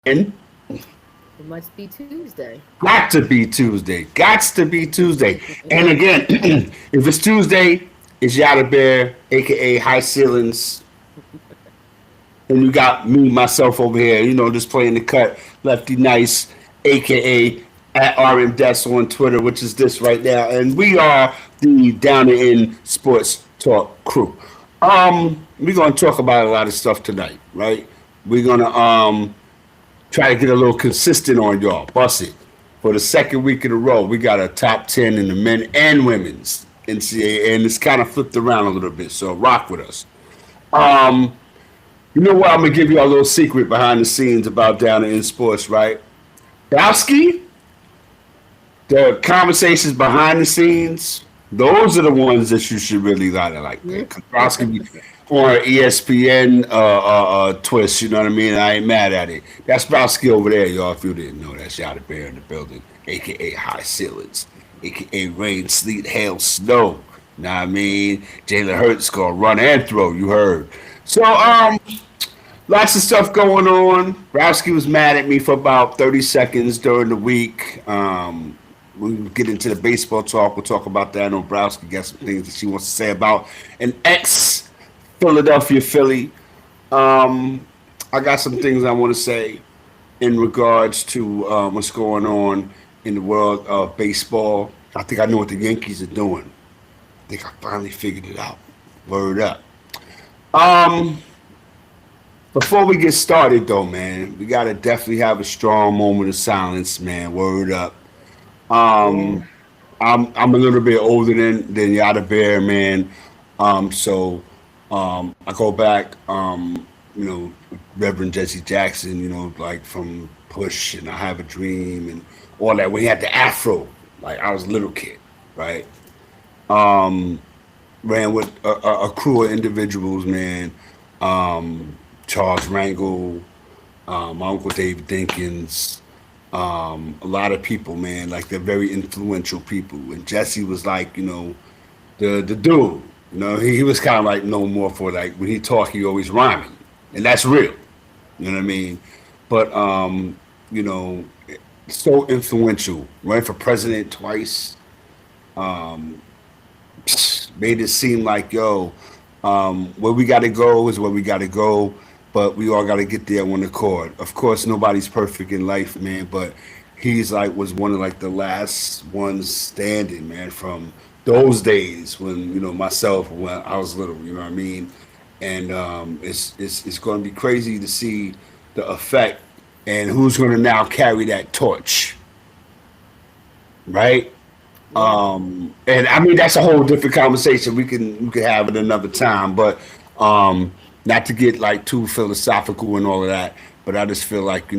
And It must be Tuesday. got to be Tuesday. Gots to be Tuesday. And again, if it's Tuesday, it's Yada Bear, aka High Ceilings. And you got me, myself over here, just playing the cut, Lefty Nice, aka at RM Des on Twitter, which is this right now. And we are the Down and In Sports Talk crew. We're gonna talk about a lot of stuff tonight, right? We're gonna try to get a little consistent on y'all. Bust it. For the second week in a row, we got a top 10 in the men and women's NCAA, and it's kind of flipped around a little bit. So rock with us. Um, you know what? I'm gonna give you a little secret behind the scenes about Down in Sports, right? Bowski, the conversations behind the scenes, those are the ones that you should really like, man. Because Bowski be on ESPN twist, you know what I mean? I ain't mad at it. That's Bowski over there, y'all. If you didn't know, that's Yada Bear in the building, aka High Ceilings, aka Rain, Sleet, Hail, Snow. Know what I mean? Jalen Hurts gonna run and throw. You heard. So lots of stuff going on. Browski was mad at me for about 30 seconds during the week. We'll get into the baseball talk. We'll talk about that. I know Browski got some things that she wants to say about an ex Philadelphia Philly. I got some things I want to say in regards to what's going on in the world of baseball. I think I know what the Yankees are doing. I think I finally figured it out. Word up. Um, Before we get started, though, man, we gotta definitely have a strong moment of silence, man. Word up. Yeah. Um, I'm a little bit older than Yada Bear, man. So I go back, Reverend Jesse Jackson, like from Push and I Have a Dream and all that. When he had the Afro, like I was a little kid, right? Um, Ran with a crew of individuals, man. Charles Rangel, my uncle Dave Dinkins, a lot of people, man. Like they're very influential people. And Jesse was like, the dude. He was kind of like no more for like when he talk, he always rhyming, and that's real. You know what I mean? But you know, so influential. Ran for president twice. Um, Made it seem like where we got to go is where we got to go, but we all got to get there on the court. Of course, nobody's perfect in life, man, but he's like was one of like the last ones standing, man, from those days when myself when I was little. You know what I mean? And it's going to be crazy to see the effect and who's going to now carry that torch, right? Yeah. And I mean that's a whole different conversation. We can have it another time, but not to get like too philosophical and all of that. But I just feel like we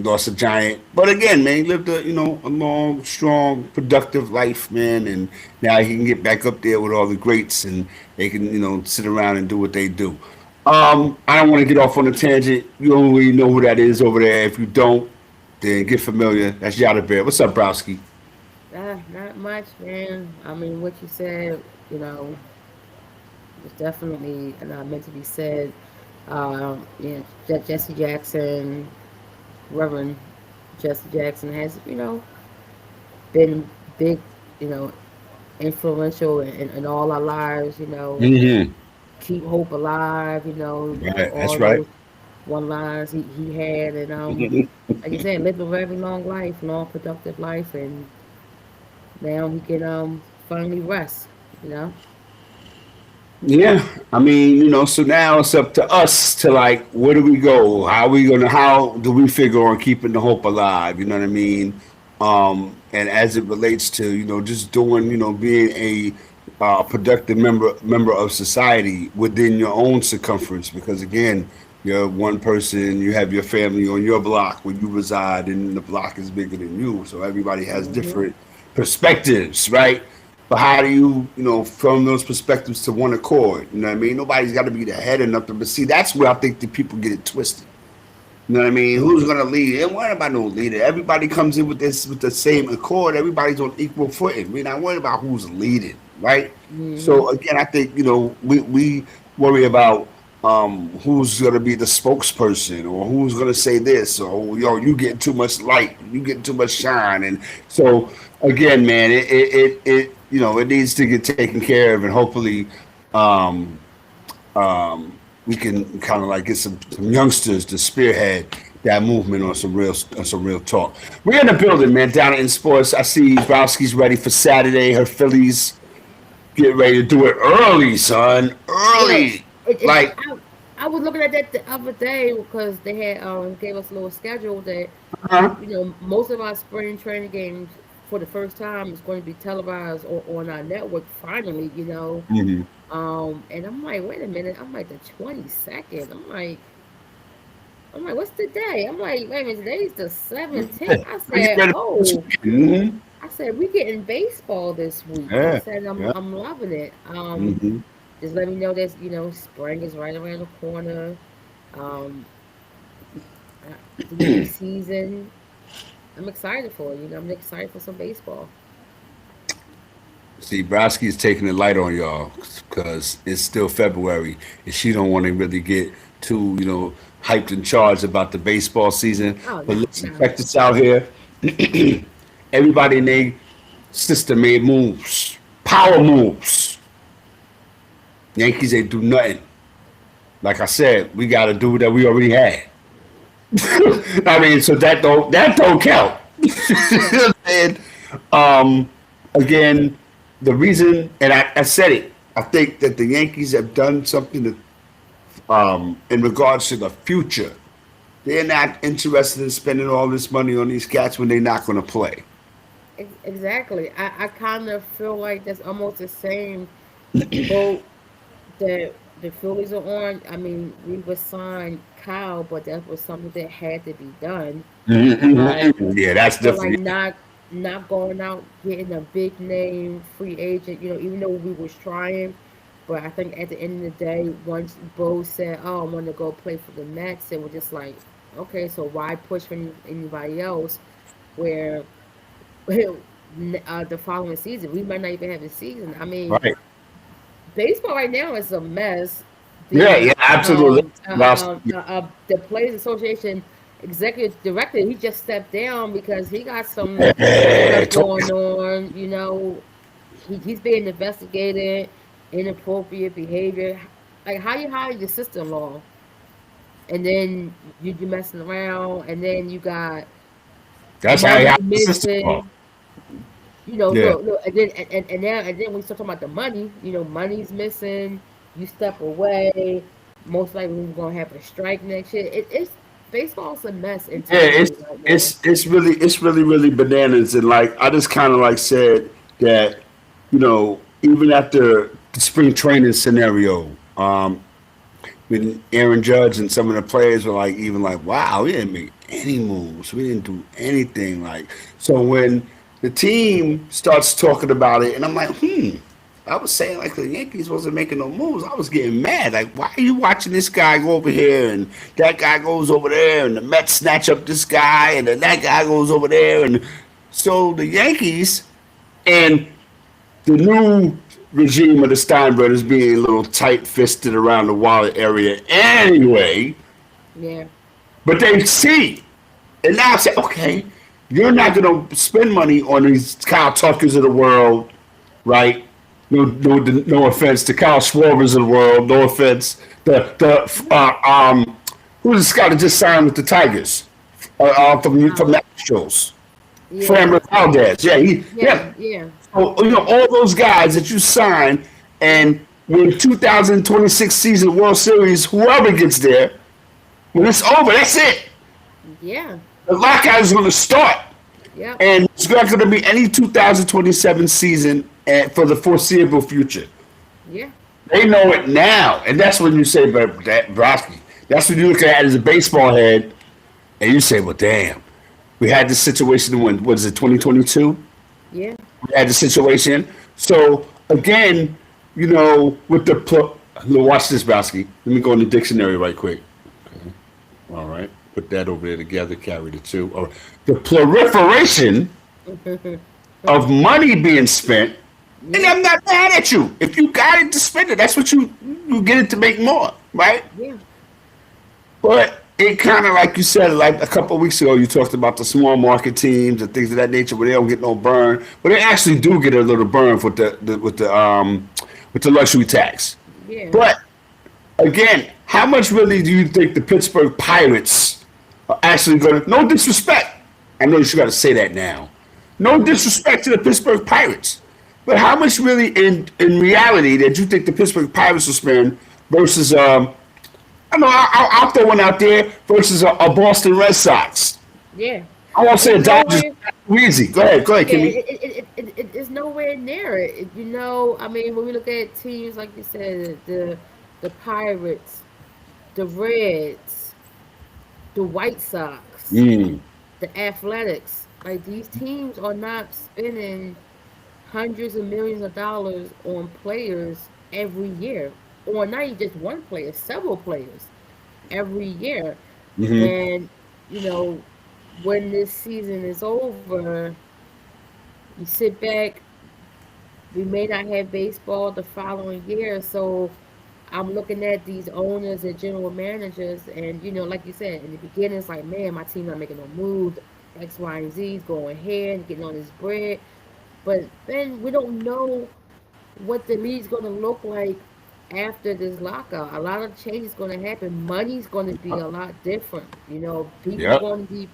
lost a giant. But again, man, he lived a long, strong, productive life, man, and now he can get back up there with all the greats, and they can sit around and do what they do. I don't want to get off on a tangent. You don't really know who that is over there. If you don't, then get familiar. That's Yada Bear. What's up, Browski? Not much, man. I mean, what you said, was definitely not meant to be said. Yeah, Jesse Jackson, Reverend Jesse Jackson has, been big, you know, influential in all our lives, Mm-hmm. keep hope alive, Right, that's all right. those one lines he had. And, like you said, lived a very long life, long, productive life. And now he can finally rest, you know? Yeah, I mean, so now it's up to us to like, where do we go? How do we figure on keeping the hope alive? You know what I mean? And as it relates to, just doing, being a productive member of society within your own circumference, because again, you're one person, you have your family on your block where you reside, and the block is bigger than you, so everybody has Hmm. different perspectives, right? But how do you, from those perspectives to one accord? You know what I mean? Nobody's got to be the head or nothing. But see, that's where I think the people get it twisted. You know what I mean? Who's gonna lead? And worried about no leader. Everybody comes in with this with the same accord. Everybody's on equal footing. We're not worried about who's leading, right? Hmm. So again, I think we worry about. who's gonna be the spokesperson or who's gonna say this or yo, you getting too much light, you getting too much shine, and so again, man, it it needs to get taken care of, and hopefully, um, we can kind of like get some youngsters to spearhead that movement on some real talk. We're in the building, man. Down in sports, I see Browski's ready for Saturday. Her Phillies get ready to do it early, son. Yeah, Early, it like. I was looking at that the other day because they had gave us a little schedule that Uh-huh. most of our spring training games for the first time is going to be televised on our network finally. Mhm. And I'm like, wait a minute, I'm like the 22nd. I'm like, what's the day? I'm like, wait a minute, today's the 17th. I Are you said, ready for this oh, weekend? I said we getting baseball this week. I Yeah, said yeah. I'm loving it. Hmm. Just let me know that spring is right around the corner. Um, the new season. I'm excited for it. I'm excited for some baseball. See, Browski is taking it light on y'all because it's still February, and she don't want to really get too, hyped and charged about the baseball season. Oh But no, listen, no. check this out here. Everybody in their sister made moves, power moves. Yankees ain't do nothing. Like I said, we got to do that we already had. I mean, so that don't count. Yeah. And um, again, the reason, and I said it, I think that the Yankees have done something in regards to the future. They're not interested in spending all this money on these cats when they're not going to play. Exactly. I kind of feel like that's almost the same boat that the Phillies are on. I mean, we would sign Kyle, but that was something that had to be done. Um, Yeah, I that's feel like different. not going out getting a big name free agent. Even though we was trying, but I think at the end of the day, once Bo said, "Oh, I want to go play for the Mets," it was just like, okay, so why push for anybody else? Where the following season we might not even have a season. I mean, Right. baseball right now is a mess. Yeah, yeah, The absolutely. Last, the Players Association executive director, he just stepped down because he got some yeah, stuff going on. He's being investigated, inappropriate behavior. Like how you hire your sister-in-law, and then you messing around, and then you got that's how you money have the system. missing. Yeah. Look, and then we start talking about the money. Money's missing. You step away. Most likely we're gonna have a strike next year. It's baseball's a mess Yeah, internally right now. it's really bananas, and like I just kind of like said that even after the spring training scenario, when Aaron Judge and some of the players were like even like, wow, we didn't make any moves, we didn't do anything, like, so when the team starts talking about it, and I'm like, I was saying like the Yankees wasn't making no moves. I was getting mad. Like, why are you watching this guy go over here and that guy goes over there and the Mets snatch up this guy and then that guy goes over there, and so the Yankees and the new regime of the Steinbrenner's being a little tight fisted around the wallet area anyway, Yeah, but they see and now say, okay, you're not going to spend money on these Kyle Tuckers of the world, right? No offense to Kyle Schwarbers of the world. No offense. Who's this guy that just signed with the Tigers from uh, the Astros? yeah, Framber Valdez. Yeah, yeah, yeah, So, all those guys that you sign, yeah, and when 2026 season World Series, whoever gets there, when it's over, that's it. yeah, The lockout is going to start. yep, And it's not going to be any 2027 season for the foreseeable future. yeah, They know it now. And that's when you say, but that Broski, that's when you look at it as a baseball head and you say, well, damn, we had this situation when, what is it, 2022? yeah. We had the situation. So, again, with watch this, Broski. Let me go in the dictionary right quick. All right. Put that over there together, carry the two. Or the proliferation of money being spent, and Yeah, I'm not mad at you. If you got it to spend it, that's what you get it to make more. right? Yeah. But it kind of like you said, like a couple of weeks ago, you talked about the small market teams and things of that nature where they don't get no burn, but they actually do get a little burn with the luxury tax. Yeah. But again, how much really do you think the Pittsburgh Pirates are actually going to? No disrespect. I know you got to say that now. No disrespect to the Pittsburgh Pirates, but how much really in reality that you think the Pittsburgh Pirates will spend versus I know I'll throw one out there versus a Boston Red Sox. Yeah. I won't say It's a Dodgers. nowhere. Too easy. Go ahead, Yeah, Kimmy. it's nowhere near it. You know, I mean, when we look at teams like you said, the Pirates, the Reds, the White Sox, Mm, the Athletics, like these teams are not spending hundreds of millions of dollars on players every year, or not even just one player, several players every year. hmm And you know, when this season is over, you sit back. We may not have baseball the following year, so I'm looking at these owners and general managers, and like you said in the beginning, it's like, man, my team not making no move. X, Y, and Z is going ahead and getting on this bread, but then we don't know what the league's going to look like after this lockout. A lot of change is going to happen. Money's going to be a lot different. People Yep. going to be.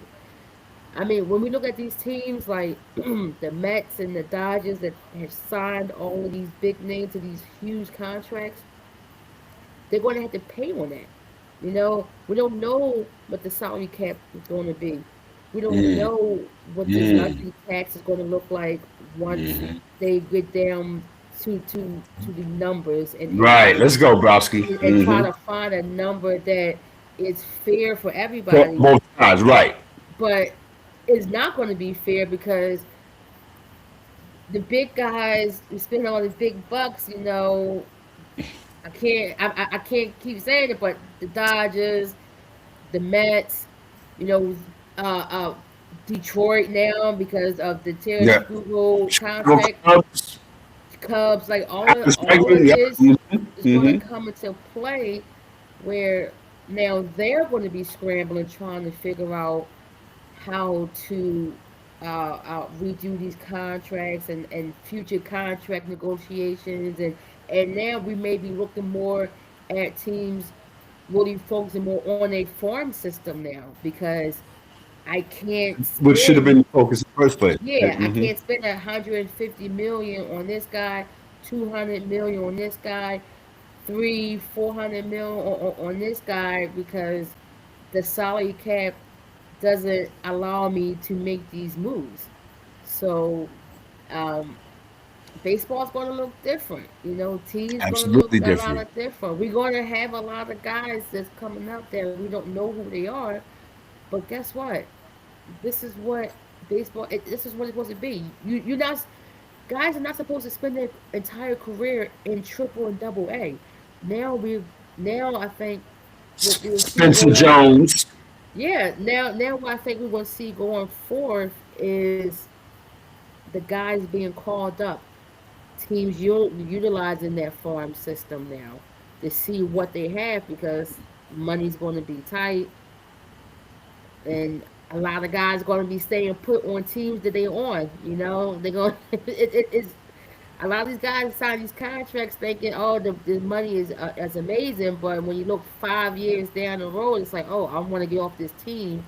I mean, when we look at these teams like the Mets and the Dodgers that have signed all of these big names to these huge contracts, they're going to have to pay on that. We don't know what the salary cap is going to be. We don't Mm, know what this mm, luxury tax is going to look like once hmm they get down to the numbers Right. Let's go, Browski. and try Mm-hmm. to find a number that is fair for everybody. Both sides. Right. But it's not going to be fair because the big guys who spend all the big bucks, I can't keep saying it, but the Dodgers, the Mets, you know, uh, uh, Detroit now because of the Terry Yeah. Spugo Chicago contract, Cubs. Cubs, like Alex all Bregman. of Yep. this Mm-hmm. is going to Mm-hmm. come into play where now they're going to be scrambling trying to figure out how to redo these contracts and future contract negotiations, and now we may be looking more at teams really focusing more on a farm system now because I can't Which should have been spend the focus in the first place. yeah, I Mm-hmm. can't spend 150 million on this guy, 200 million on this guy, 400 million on this guy because the salary cap doesn't allow me to make these moves. So um, baseball's going to look different. Teams going to look Absolutely a lot different. of different. We're going to have a lot of guys that's coming up that we don't know who they are. But guess what? This is what this is what it's supposed to be. You're not guys are not supposed to spend their entire career in triple and double A. Now I think what we'll see Spencer going Jones. yeah, now what I think we're gonna see going forth is the guys being called up, teams utilizing that farm system now to see what they have because money's going to be tight and a lot of guys going to be staying put on teams that they on. They're going. It's a lot of these guys sign these contracts thinking, oh, the money is amazing, but when you look 5 years down the road, it's like, oh, I want to get off this team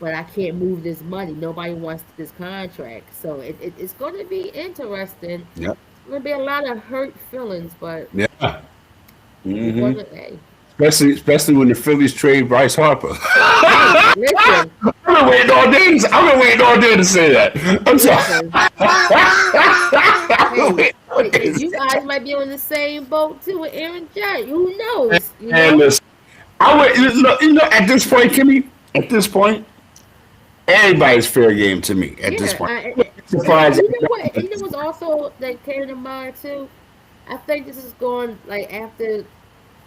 but I can't move this money. Nobody wants this contract. So it's going to be interesting. Yep. It's going to be a lot of hurt feelings, but Yeah. we're Mm-hmm. going to, hey, Especially when the Phillies trade Bryce Harper. hey, listen, I've been waiting all day. I've been waiting all day to say that. I'm sorry. listen. I've been Hey, waiting all day to you say guys might be on the same boat too with Aaron Judge. Who that. knows? And listen, I would, at this point, Kimmy, at this point, everybody's fair game to me. At this Yeah. point, And surprised. you know what? And you know what's also that came to mind too? I think this is going like after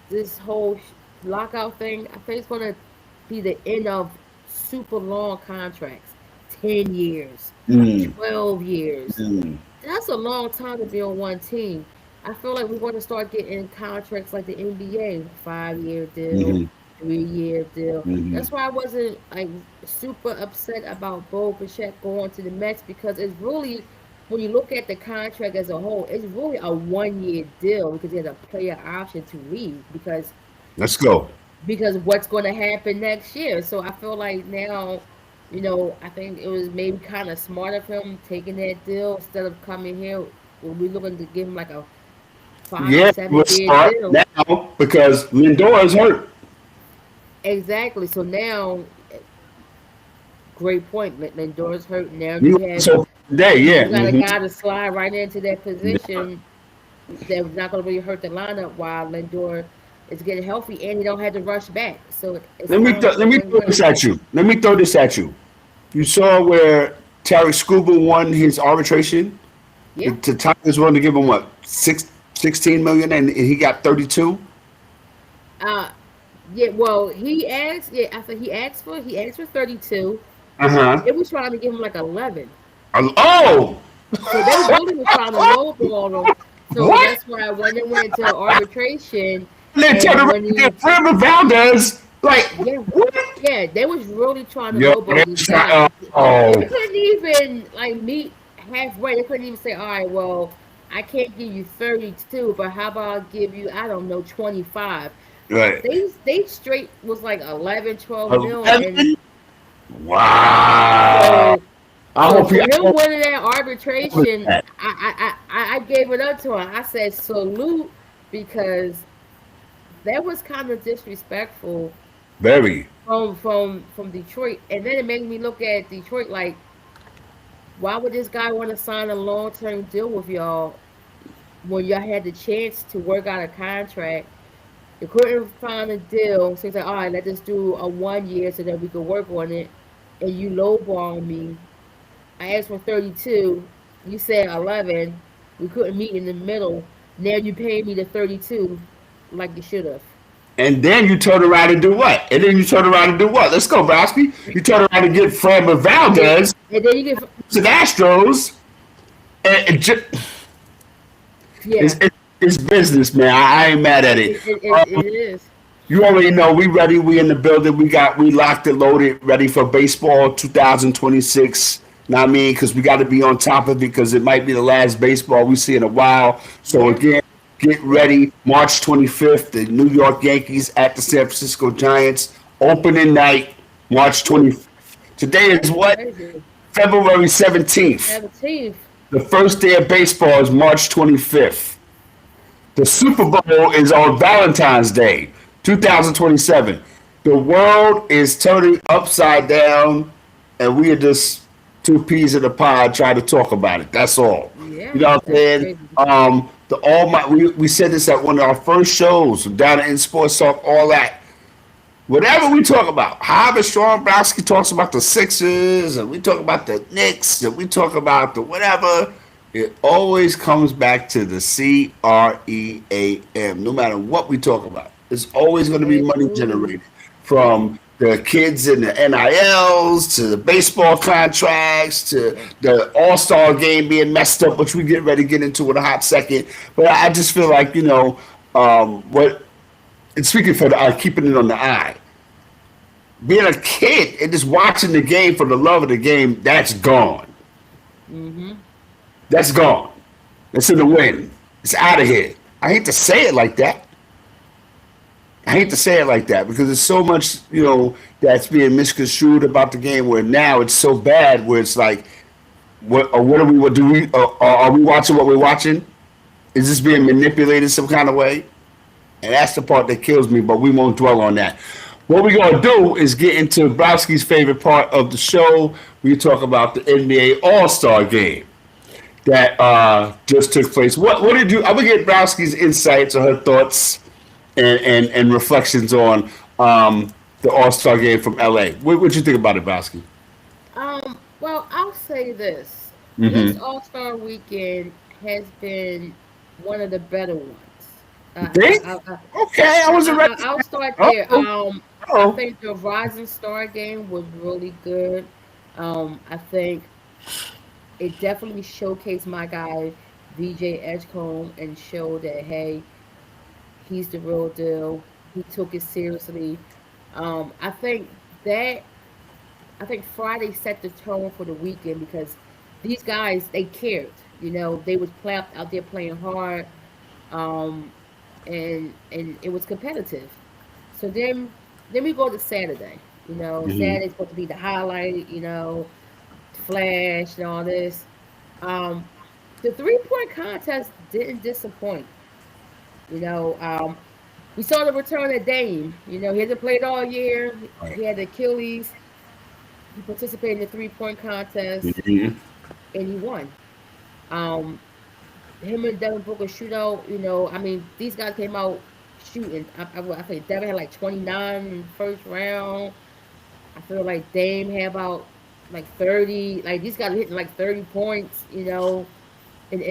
this whole lockout thing. I think it's going to be the end of super long contracts, 10 years, Mm, 12 years. mm, That's a long time to be on one team. I feel like we're going to start getting contracts like the NBA, 5 year deal, Hmm. 3 year deal. Hmm. That's why I wasn't like super upset about Bo Bichette going to the Mets because it's really, when you look at the contract as a whole, it's really a 1 year deal because he has a player option to leave Let's go. because what's going to happen next year. So I feel like now, I think it was maybe kind of smart of him taking that deal instead of coming here. When we looking to give him like a five to Yeah, seven we'll year start deal. now because Lindor is hurt. Exactly. So now, great point. Lindor's hurt. Now You you so today, yeah. got a Hmm. guy to slide right into that position that's not going to really hurt the lineup while Lindor is getting healthy and he don't have to rush back. So it's kind of like a Let me throw win-win. this at you. Let me throw this at you. You saw where Tarek Scuba won his arbitration. Yeah. The Tigers wanted to give him what 16 million, and he got 32. Uh, yeah. Well, he asked. Yeah, I think he asked for 32. Uh huh. They was trying to give him like 11. Oh, So they really were trying to lowball him. So what? that's why when they went into arbitration, And then turn and around when and he, get Framber Valdez. Like yeah, what? yeah, they was really trying to Yo, lowball these that's guys. oh, They couldn't even like meet halfway. They couldn't even say, all right, well, I can't give you 32, but how about I give you, I don't know, 25. right. They straight was like 11, 12 mil, and 11. Wow. so I so hope he. for I him hope winning that he was arbitration, that. I gave it up to him. I said salute because that was kind of disrespectful Very. from Detroit, and then it made me look at Detroit like, why would this guy want to sign a long term deal with y'all when y'all had the chance to work out a contract? You couldn't find a deal, so he's like, all right, let's just do a 1 year so that we could work on it. And you lowball me. I asked for 32. You said 11. We couldn't meet in the middle. Now you pay me the 32 like you should have. And then you turn around and do what? And then you turn around and do what? Let's go, Bosky. You turn around and get Framber And, Valdez and then you get, to the Astros. And yeah, it's business, man. I ain't mad at it. it is. You already know we ready. We in the building. We locked and loaded, ready for baseball 2026. Know what I mean? Because we got to be on top of it because it might be the last baseball we see in a while. So Yeah. again, get ready. March 25th, the New York Yankees at the San Francisco Giants. Opening night, March 25th. Today is That's what? crazy. February 17th. 17th. The first day of baseball is March 25th. The Super Bowl is on Valentine's Day, 2027. The world is turning upside down, and we are just two peas in a pod trying to talk about it. That's all. You Yeah, know what I'm that's saying? crazy. The all my we said this at one of our first shows down in Sports Talk, all that. Whatever we talk about, however Sean Browski talks about the Sixers, and we talk about the Knicks, and we talk about the whatever, it always comes back to the CREAM. No matter what we talk about, it's always going to be money Absolutely. generated Yeah. from the kids in the NILs to the baseball contracts to Yeah. the All Star game being messed up, which we get ready to get into in a hot second. But I just feel like what. And speaking for keeping it on the eye, being a kid and just watching the game for the love of the game, that's gone. Mm-hmm. That's gone. It's in the wind. It's out of here. I hate to say it like that. I hate to say it like that because there's so much, that's being misconstrued about the game where now it's so bad where it's like, what are we, what do we, are we watching what we're watching? Is this being manipulated some kind of way? And that's the part that kills me, but we won't dwell on that. What we're going to do is get into Browski's favorite part of the show. We talk about the NBA All Star game that just took place. What did you? I'm gonna get Browski's insights or her thoughts and reflections on the All Star game from LA. What you think about it, Browski? Well, I'll say this. This Mm-hmm. All-Star weekend has been one of the better ones. You think? Okay, I wasn't ready. I'll start Oh, there. I oh, think the Rising Star game was really good. I think it definitely showcased my guy VJ Edgecombe and show that hey, he's the real deal. He took it seriously. I think that I think Friday set the tone for the weekend because these guys they cared. You know, they was out there playing hard, um, and it was competitive. So then we go to Saturday. You know, Hmm. Saturday's supposed to be the highlight. You know, flash and all this. Um, the 3-point contest didn't disappoint. You know, we saw the return of Dame. You know, he hasn't played all year. Right. He had Achilles. He participated in the 3-point contest Hmm. and he won. Um, him and Devin Booker shootout. You know, I mean, these guys came out shooting. I think Devin had like 29 in the first round. I feel like Dame had about like 30. Like these guys are hitting like 30 points. You know, in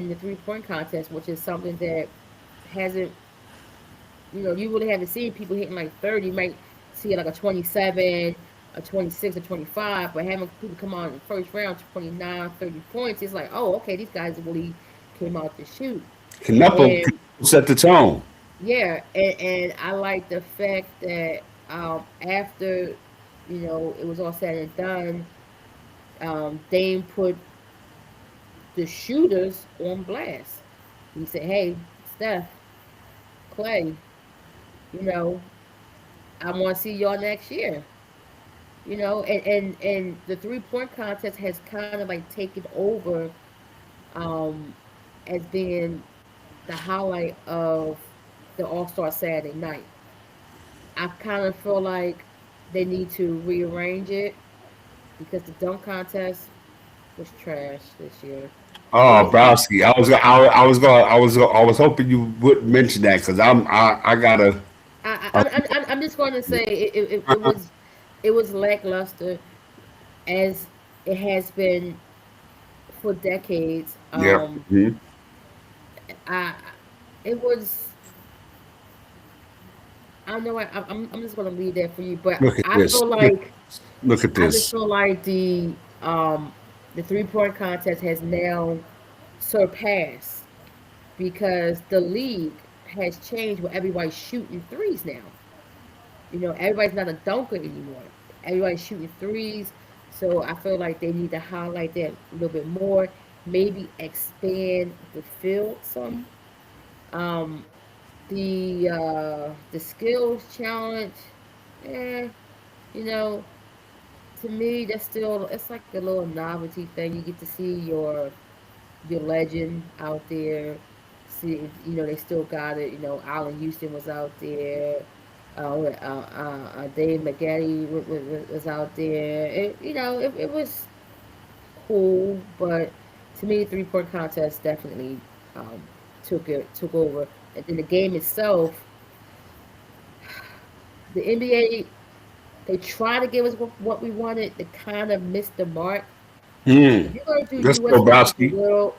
the 3-point contest, which is something that hasn't you really haven't seen people hitting like 30. You might see like a 27, a 26, a 25, but having people come out in the first round, 29, 30 points, it's like, oh, okay, these guys really came out to shoot. Canepa And set the tone. yeah, and I like the fact that after, it was all said and done, Dame put the shooters on blast. He said, hey, Steph, Clay, you know, I want to see y'all next year. And the 3-point contest has kind of like taken over um as being the highlight of the All-Star Saturday night. I kind of feel like they need to rearrange it because the dunk contest was trash this year. It Oh, was not. Browski. I was hoping you wouldn't mention that because I gotta. I'm just going to say it was lackluster as it has been for decades. Yeah. Mhm. I it was I know I'm just gonna leave that for you, but Look at I this. feel like Look at I just this. feel like the 3-point contest has now surpassed because the league has changed where everybody's shooting threes now. Everybody's not a dunker anymore. Everybody's shooting threes. So I feel like they need to highlight that a little bit more. Maybe expand the field some. Um, the skills challenge, eh, you know, to me that's still it's like a little novelty thing. You get to see your legend out there. See, they still got it. Allen Houston was out there. Dave McGatty was out there. It was cool, but to me, the 3-point contest definitely um, took over. And then the game itself, the NBA, they try to give us what we wanted. They kind of missed the mark. Hmm. If you're gonna do Let's U.S. go, versus the Browski. world,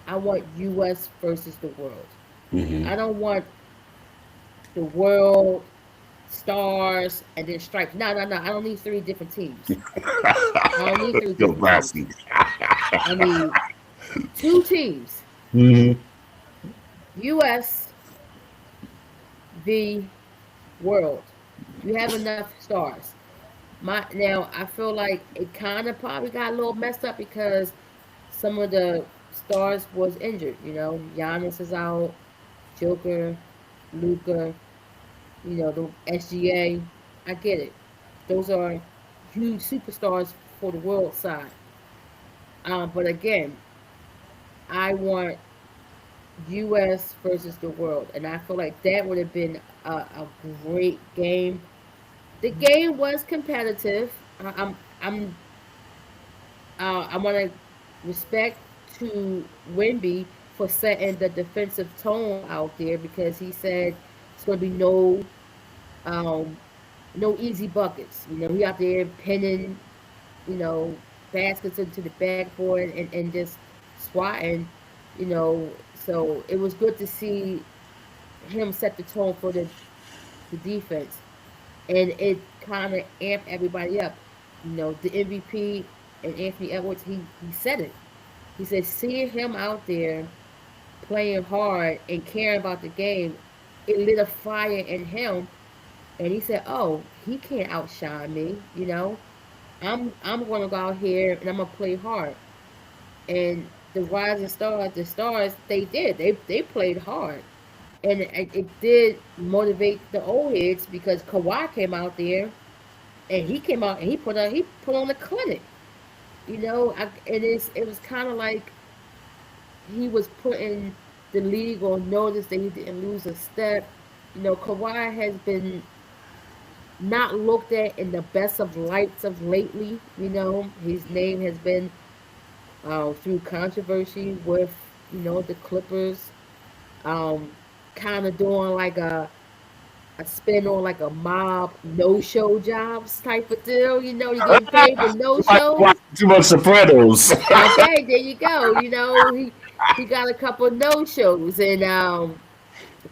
I want U.S. versus the world. I don't want the world stars and then stripes. No, no, no. I don't need three different teams. I don't need three Let's go, different teams. Browski. I need two teams. Hmm. U.S. v. world. You have enough stars. Now I feel like it kind of probably got a little messed up because some of the stars was injured. Giannis is out, Joker, Luca. The SGA. I get it. Those are huge superstars for the world side. But again, I want U.S. versus the world, and I feel like that would have been a great game. The game was competitive. I want to respect to Wimby for setting the defensive tone out there because he said it's going to be um, no easy buckets. He out there pinning, you know, baskets into the backboard and just swatting, So it was good to see him set the tone for the defense. And it kind of amped everybody up. The MVP and Anthony Edwards, he said it. He said seeing him out there playing hard and caring about the game, it lit a fire in him. And he said, "Oh, he can't outshine me. You know, I'm gonna go out here and I'm gonna play hard." And the Rising Stars, the Stars, they did. They played hard, and it did motivate the old heads because Kawhi came out there and he came out and he put on a clinic. You know, it was kind of like he was putting the league on notice that he didn't lose a step. You know, Kawhi has been not looked at in the best of lights of lately. You know, his name has been through controversy with the Clippers, um, kind of doing like a spin on like a mob no show jobs type of deal. You know, you're getting paid for no Watch shows. too much Sopranos. Okay, there you go. You know, he got a couple no shows, and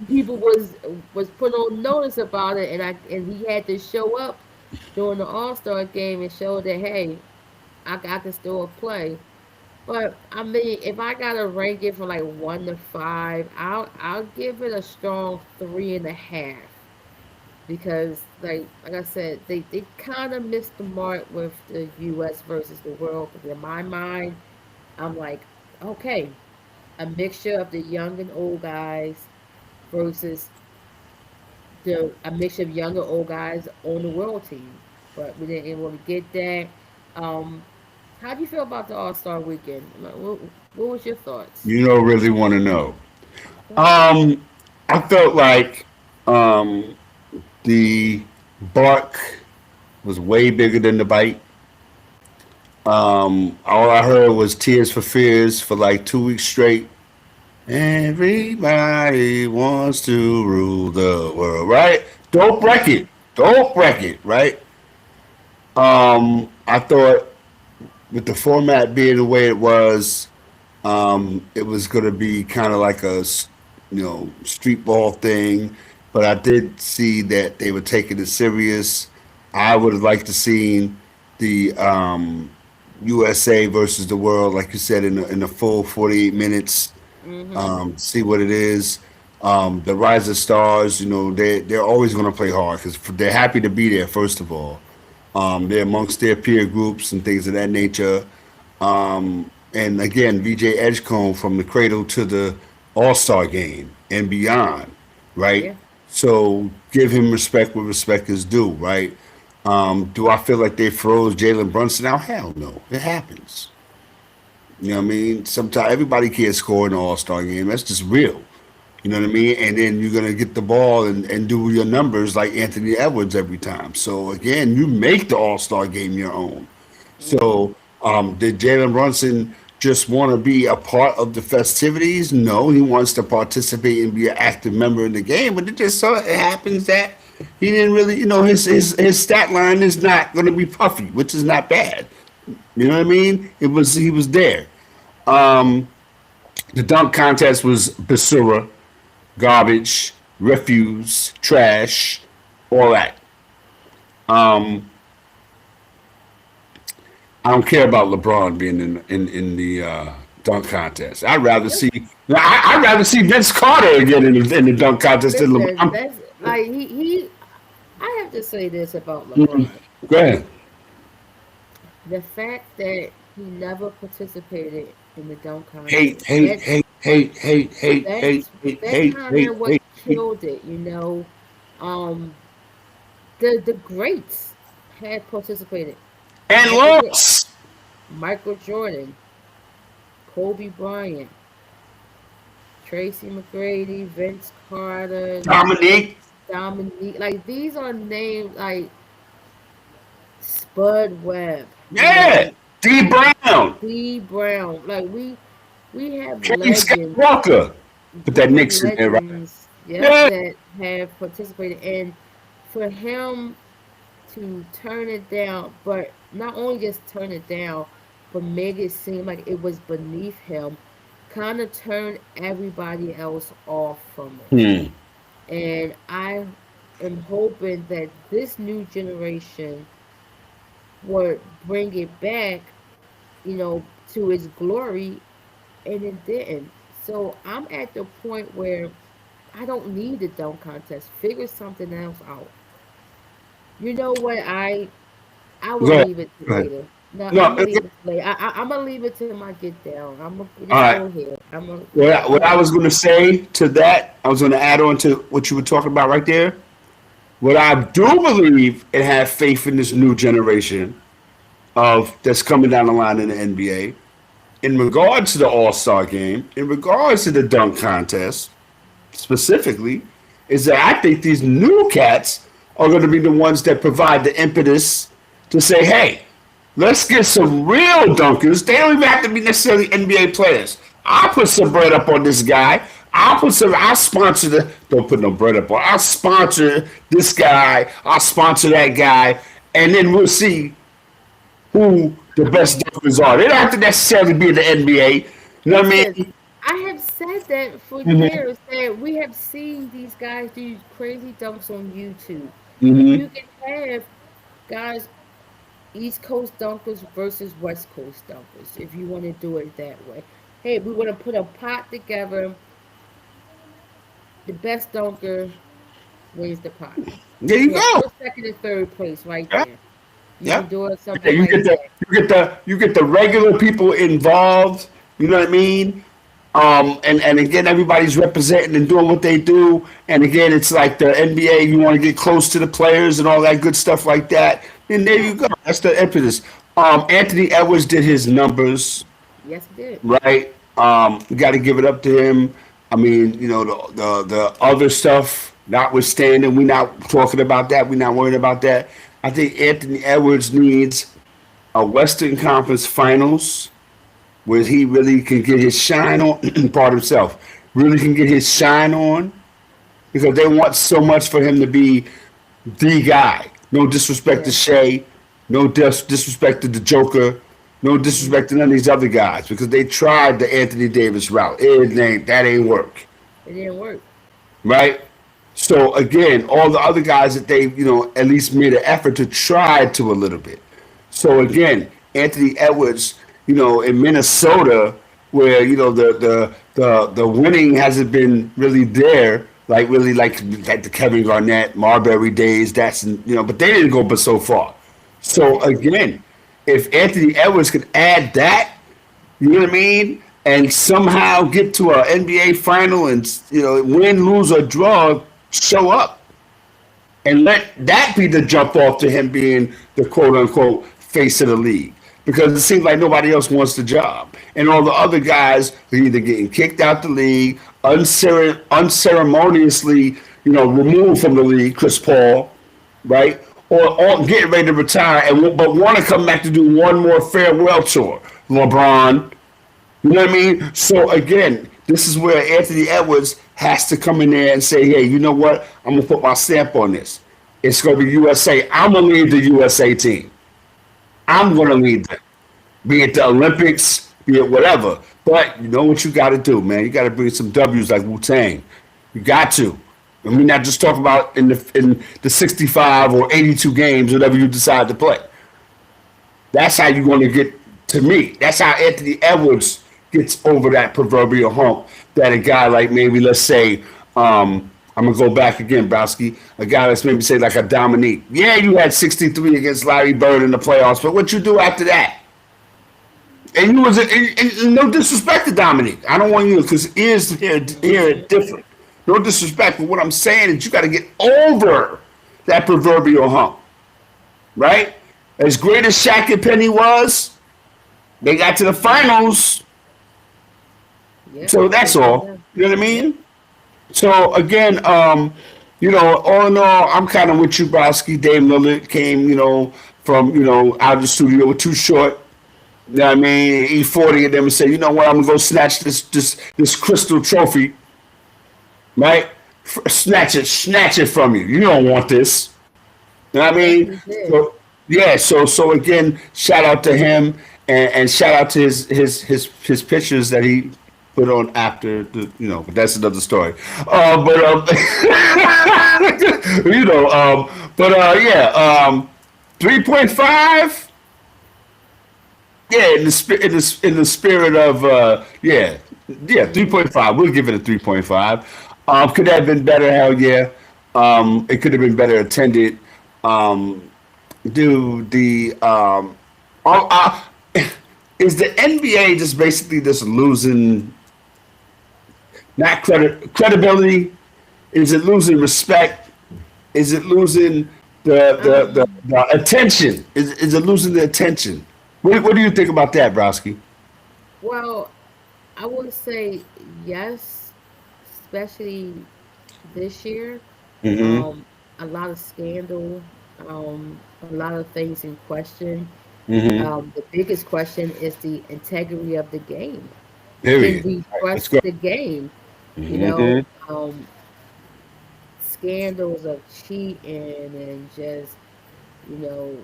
people was put on notice about it, and he had to show up during the All Star game and show that hey, I can still play. But I mean, if I gotta rank it from like 1 to 5, I'll give it a strong 3.5 because like I said, they kind of missed the mark with the U.S. versus the world. Because in my mind, I'm like, okay, a mixture of the young and old guys versus the a mixture of young and old guys on the world team. But we didn't really get that. Um, how do you feel about the All Star Weekend? Like, what was your thoughts? You don't really want to know. Okay. Um, I felt like um, the bark was way bigger than the bite. All I heard was Tears for Fears for like 2 weeks straight. Everybody wants to rule the world, right? Don't wreck it. Don't wreck it, right? I thought with the format being the way it was going to be kind of like street ball thing. But I did see that they were taking it serious. I would have liked to seen the USA versus the world, like you said, in the full 48 minutes. Mm-hmm. See what it is. The Rise of Stars, they're always going to play hard because they're happy to be there. First of all, they're amongst their peer groups and things of that nature. And again, VJ Edgecombe from the cradle to the All Star game and beyond, right? Yeah. So give him respect where respect is due, right? Do I feel like they froze Jalen Brunson out? Hell no, it happens. You know what I mean? Sometimes everybody can't score in an All Star game. That's just real. You know what I mean? And then you're gonna get the ball and do your numbers like Anthony Edwards every time. So again, you make the All Star game your own. Mm-hmm. So did Jalen Brunson just want to be a part of the festivities? No, he wants to participate and be an active member in the game. But it just so it happens that he didn't really, his stat line is not going to be puffy, which is not bad. You know what I mean? He was there. The dunk contest was basura, garbage, refuse, trash, all that. I don't care about LeBron being in the dunk contest. I'd rather see Vince Carter again in the dunk contest than Listen, LeBron. that's like he. I have to say this about LeBron: Go ahead. the fact that he never participated in the dunk Hate, contest. hate, hate, hate, hate, hate, hate, hate, That hate, kind hate, of what hate, hate. killed it. Um, the greats had participated. And Michael lost. Michael Jordan, Kobe Bryant, Tracy McGrady, Vince Carter, Dominique. Dominique. Like these are names like Spud Webb. Yeah. D Brown. D Brown. Like we have Kenny Scott legends. Walker. Put We that have Knicks in there, right? legends. Yep, Yeah. that have participated, and for him to turn it down, but not only just turn it down, but make it seem like it was beneath him, kind of turned everybody else off from it. Hmm. And I am hoping that this new generation would bring it back, to its glory and it didn't. So I'm at the point where I don't need the dunk contest. Figure something else out. You know what? I will Go ahead. leave it to Go ahead. later. No, I'm No, gonna leave it to later. I'm gonna leave it till I get down. I'm gonna all just right. go ahead. What I was going to say to that, I was going to add on to what you were talking about right there. What I do believe and have faith in this new generation of that's coming down the line in the NBA, in regards to the All Star game, in regards to the dunk contest specifically, is that I think these new cats are going to be the ones that provide the impetus to say, hey, let's get some real dunkers. They don't even have to be necessarily NBA players. I'll put some bread up on this guy. I'll sponsor don't put no bread up on. I'll sponsor this guy. I'll sponsor that guy. And then we'll see who the best dunkers are. They don't have to necessarily be in the NBA. You know what I Listen, mean? I have said that for Mm-hmm. years that we have seen these guys do crazy dunks on YouTube. Mm-hmm. You can have guys East Coast dunkers versus West Coast dunkers if you want to do it that way. Hey, we want to put a pot together. The best dunker wins the pot. There you We have go. first, second, and third place right Yeah. there. You can Yep. do it Yeah, something like that. you get the regular people involved. You know what I mean? And again, everybody's representing and doing what they do. And again, it's like the NBA. You want to get close to the players and all that good stuff like that. And there Yeah. you go. That's the impetus. Anthony Edwards did his numbers Yes, it did. right. We got to give it up to him. I mean, you know, the other stuff notwithstanding, we're not talking about that. We're not worried about that. I think Anthony Edwards needs a Western Conference Finals where he really can get his shine on, part himself, really can get his shine on because they want so much for him to be the guy. No disrespect to Yeah. Shea, no disrespect to the Joker, no Hmm. disrespect to none of these other guys because they tried the Anthony Davis route. That ain't work, It didn't work. right? So again, all the other guys that they at least made an effort to try to a little bit. So again, Anthony Edwards, in Minnesota, where the winning hasn't been really there, like really like the Kevin Garnett, Marbury days. But they didn't go but so far. So Exactly. again, if Anthony Edwards could add that, you know what I mean, and somehow get to an NBA final and win, lose or draw, show up and let that be the jump off to him being the quote unquote face of the league. Because it seems like nobody else wants the job. And all the other guys are either getting kicked out the league, unceremoniously, removed from the league, Chris Paul, right? Or getting ready to retire but want to come back to do one more farewell tour. LeBron, you know what I mean? So again, this is where Anthony Edwards has to come in there and say, hey, you know what? I'm gonna put my stamp on this. It's gonna be USA. I'm gonna lead the USA team. I'm gonna lead them. Be it the Olympics, be it whatever. But you know what you gotta do, man. You gotta bring some W's like Wu Tang. You got to. And we're not just talking about in the 65 or 82 games, whatever you decide to play. That's how you're going to get to me. That's how Anthony Edwards gets over that proverbial hump that a guy like maybe let's say I'm gonna go back again, Browski. A guy that's maybe say like a Dominique. Yeah, you had 63 against Larry Bird in the playoffs, but what you do after that? And you was and no disrespect to Dominique. I don't want you because ears here are different. No disrespect, but what I'm saying is you got to get over that proverbial hump, right? As great as Shaq and Penny was, they got to the finals. Yep. So that's Take it all. down. You know what I Yep. mean? So again, all in all, I'm kind of with you, Browski. Dame Lillard came, from out of the studio with Too Short. You know what I mean? E40 and them and say, you know what? I'm gonna go snatch this crystal trophy, right? Snatch it from you. You don't want this. You know what I Yes, mean? he did. So yeah, so again, shout out to him and shout out to his pictures that he put on after but that's another story. But yeah, 3.5. Yeah, in the spirit of yeah, Hmm. 3.5. We'll give it a 3.5. Could that have been better? Hell yeah. It could have been better attended. Um, do the uh, uh, is the NBA just basically just losing not credibility? Is it losing respect? Is it losing Um, the attention? Is it losing the attention? What do you think about that, Browski? well, I would say yes, especially this year. Mm-hmm. Um, a lot of scandal, a lot of things in question. Mm-hmm. The biggest question is the integrity of the game. Can Period. we All right, let's trust go. the game? You know, Mm-hmm. scandals of cheating and just, you know,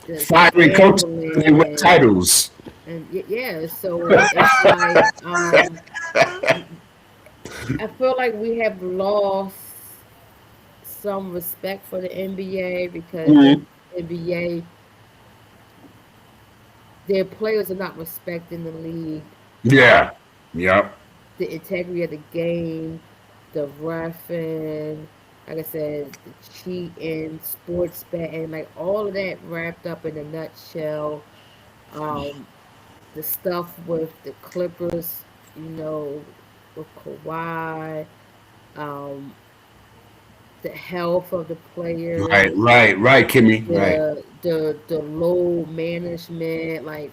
just Firing coaches when they gambling win titles. yeah. So it's like I feel like we have lost some respect for the NBA because the Mm-hmm. NBA, their players are not respecting the league. Um, Yeah. Yep. the integrity of the game, the roughing, like I said, the cheating, sports betting, like all of that wrapped up in a nutshell. Um, the stuff with the Clippers, with Kawhi, um, the health of the Right. players, Right. Kimmy. Right. the low management, like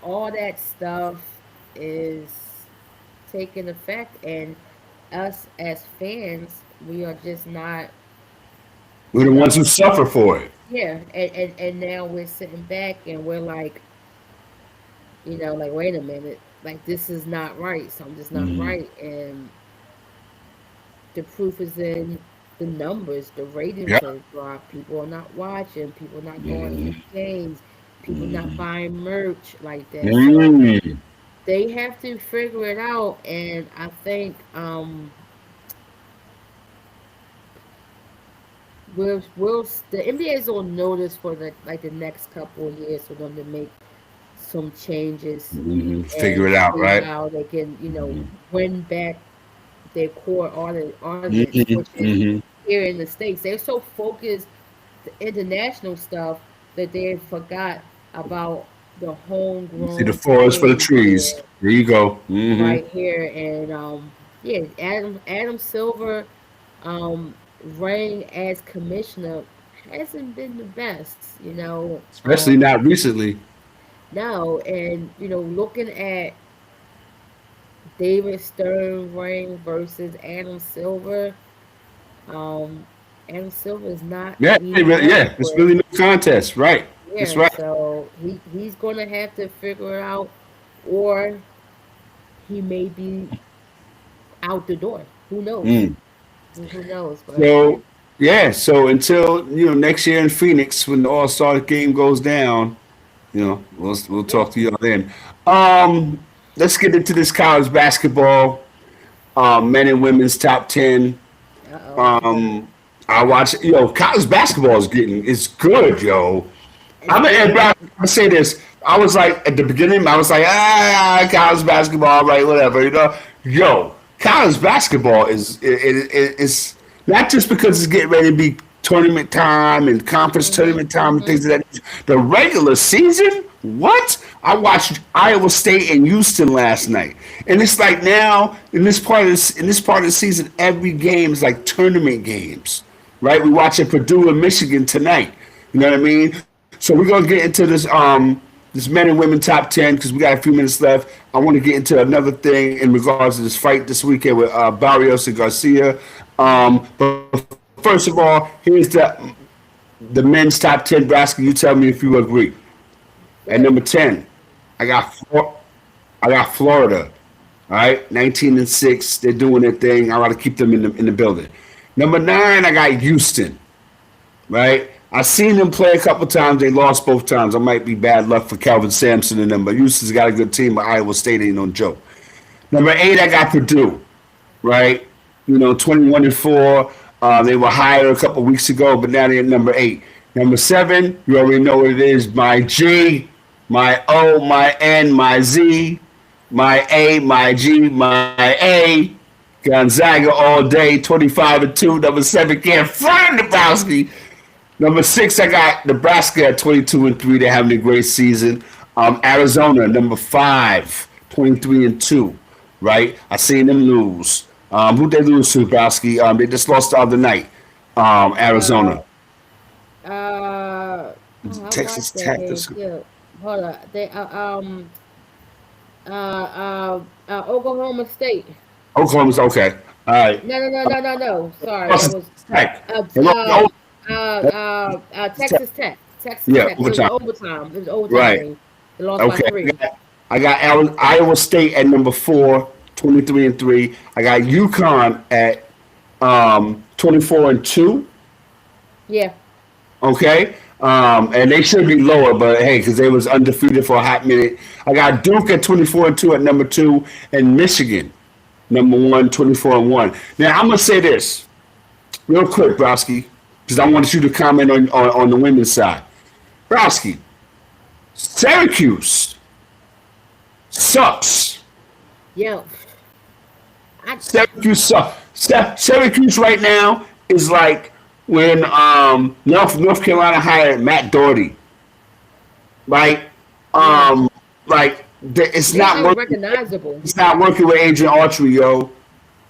all that stuff is taking effect, and us as fans, we are just not, We're the ones who suffer for it. yeah, and now we're sitting back and we're like, like, wait a minute, like this is not right, something's not Mm-hmm. right, and the proof is in the numbers. The ratings Yep. have dropped. People are not watching. People not going to the Mm-hmm. games. People not Mm-hmm. buying merch like that. So Mm-hmm. they have to figure it out. And I think the NBA is on notice for the next couple of years for them to make some changes Mm-hmm. Figure and it out, see right? how they can Mm-hmm. win back their core audience, Mm-hmm. which is Mm-hmm. here in the States. They're so focused the international stuff that they forgot about the See the homegrown forest for the talent trees. here, There you go. Mm-hmm. right here. And yeah, Adam Silver reign as commissioner hasn't been the best, Especially not recently. no, and looking at David Stern reign versus Adam Silver. Um, Adam Silver is not Yeah, meeting up yeah. It's with, really no contest. Right. That's yeah, right. so he's gonna have to figure it out, or he may be out the door. Who knows? Mm. Who knows? But So yeah, so until next year in Phoenix when the All Star game goes down, we'll yeah. talk to y'all then. Let's get into this college basketball, men and women's top 10. Uh oh. Um, I watch. College basketball is good, yo. It's And good. bro, I say this. I was like at the beginning, I was like, college basketball, right? Whatever, Yo, college basketball is not just because it's getting ready to be tournament time and conference Mhm. tournament time and Mhm. things of that nature. The regular season, what? I watched Iowa State and Houston last night, and it's like now in this part of the season, every game is like tournament games, right? We watching Purdue and Michigan tonight. You know what I mean? So we're gonna get into this men and women top 10 because we got a few minutes left. I want to get into another thing in regards to this fight this weekend with Barrios and Garcia. But first of all, here's the men's top 10 basket. You tell me if you agree. At Good. number 10, I got I got Florida. All right, 19-6. They're doing their thing. I got to keep them in the building. Number 9, I got Houston. Right? I've seen them play a couple times. They lost both times. I might be bad luck for Calvin Sampson and them, but Houston's got a good team, but Iowa State ain't no joke. Number 8, I got Purdue, right? 21-4. They were higher a couple weeks ago, but now they're at number 8. Number 7, you already know what it is. My G. my O, my N, my Z, my A, my G, my A. Gonzaga all day, 25-2. Number 7, can't find Nebraska. Number 6, I got Nebraska at 22-3. They're having a great season. Arizona, number 5, 23-2. Right? I seen them lose. Who they lose to, Nebraska? They just lost the other night. Uh, Arizona. I Texas watched that Tech. game too. Hold on. Oklahoma State. Oklahoma's okay. All right. No. Sorry, that Texas was Tech. uh, They lost uh, to Texas Tech. Texas Tech. Texas Yeah, Tech. It was overtime. overtime. It was an overtime Right. game. They lost by Okay. 3. I got Iowa State at number 4, 23-3. I got UConn at 24-2. Yeah. Okay. And they should be lower, but hey, because they was undefeated for a hot minute. I got Duke at 24-2 at number 2, and Michigan number 1, 24-1. Now I'm gonna say this real quick, Browski, because I want you to comment on the women's side. Browski, Syracuse sucks. Yeah. I Syracuse right now is like when North Carolina hired Matt Doherty. Like, yeah. it's They're not working. unrecognizable. It's not working with Adrian Autry, yo.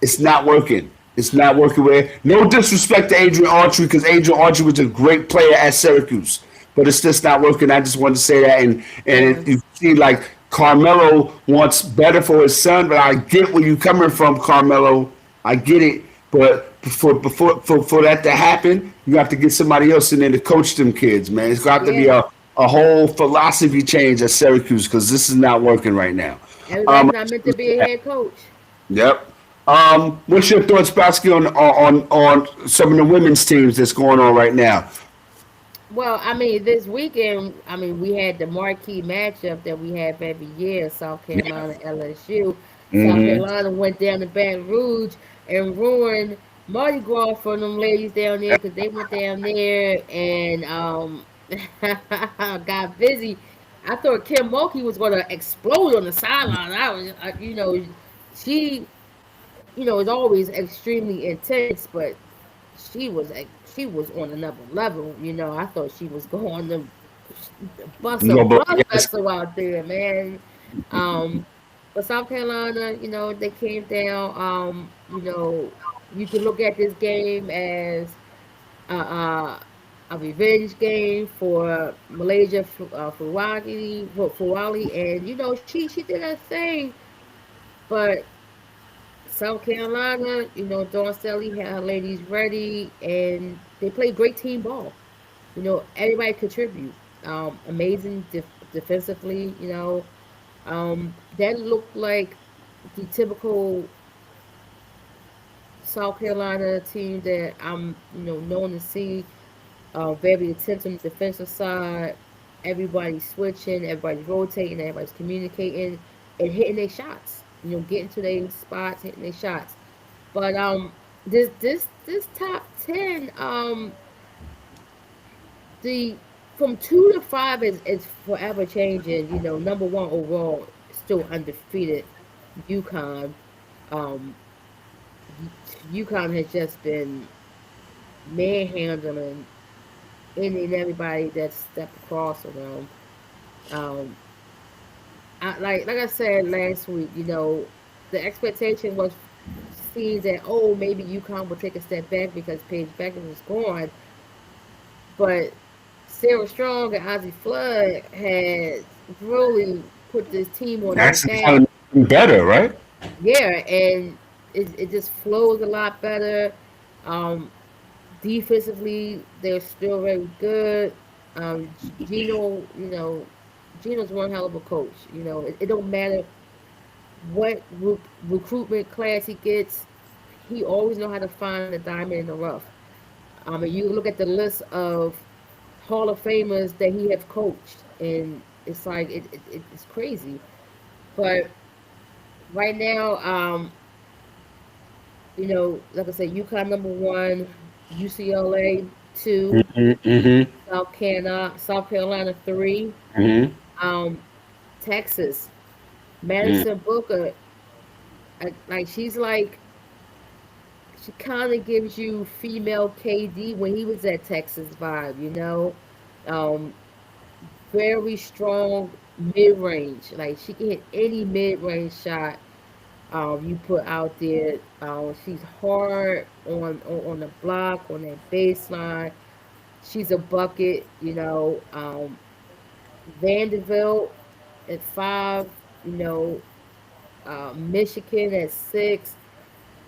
It's not working. It's not working with. No disrespect to Adrian Autry, because Adrian Autry was a great player at Syracuse, but it's just not working. I just wanted to say that, Yeah. you see, like Carmelo wants better for his son, but I get where you coming from, Carmelo. I get it, but for that to happen, you have to get somebody else in there to coach them kids, man. It's got to be Yeah. a whole philosophy change at Syracuse, because this is not working right now. Everybody's Um, not meant to be a head coach. yep. What's your thoughts, Basky, on some of the women's teams that's going on right now? Well, I mean, this weekend, I mean, we had the marquee matchup that we have every year, South Yeah. Carolina, LSU. South Mm-hmm. Carolina went down to Baton Rouge and ruined Mardi Gras for them ladies down there because they went down there and got busy. I thought Kim Mulkey was going to explode on the sideline. She, is always extremely intense, but she was she was on another level. I thought she was going to bust a No, but blood yes. vessel out there, man. Um, but South Carolina, they came down. You can look at this game as uh, uh, a revenge game for Malaysia Fuwali, and she did her thing. But South Carolina, Dawn Staley had her ladies ready, and they played great team ball. Everybody contribute. Amazing defensively. That looked like the typical South Carolina team that I'm, known to see. Very attentive on the defensive side. Everybody's switching, everybody's rotating, everybody's communicating, and hitting their shots. Getting to their spots, hitting their shots. But this top 10, the from 2 to 5 is forever changing. Number one overall, still undefeated. UConn, um, UConn has just been manhandling any and everybody that's stepped across around. Um, like I said last week, the expectation was seen that, oh, maybe UConn will take a step back because Paige Beckers was gone, but Sarah Strong and Ozzie Flood had really put this team on their Actually, back. kind of better, right? Yeah, and it just flows a lot better. Um, Defensively, they're still very good. Gino, Gino's one hell of a coach. It don't matter what recruitment class he gets, he always know how to find the diamond in the rough. And you look at the list of Hall of Famers that he has coached, and it's like it's crazy. But right now, like I said, UConn number one, UCLA two, Mm-hmm. South Carolina three. Mm-hmm. Um, Texas, Mm, Madison Booker, like she kind of gives you female KD when he was at Texas vibe, you know. Um, very strong mid range. Like she can hit any mid range shot you put out there. She's hard on the block, on that baseline. She's a bucket, you know. Vanderbilt at 5, you know, Michigan at 6,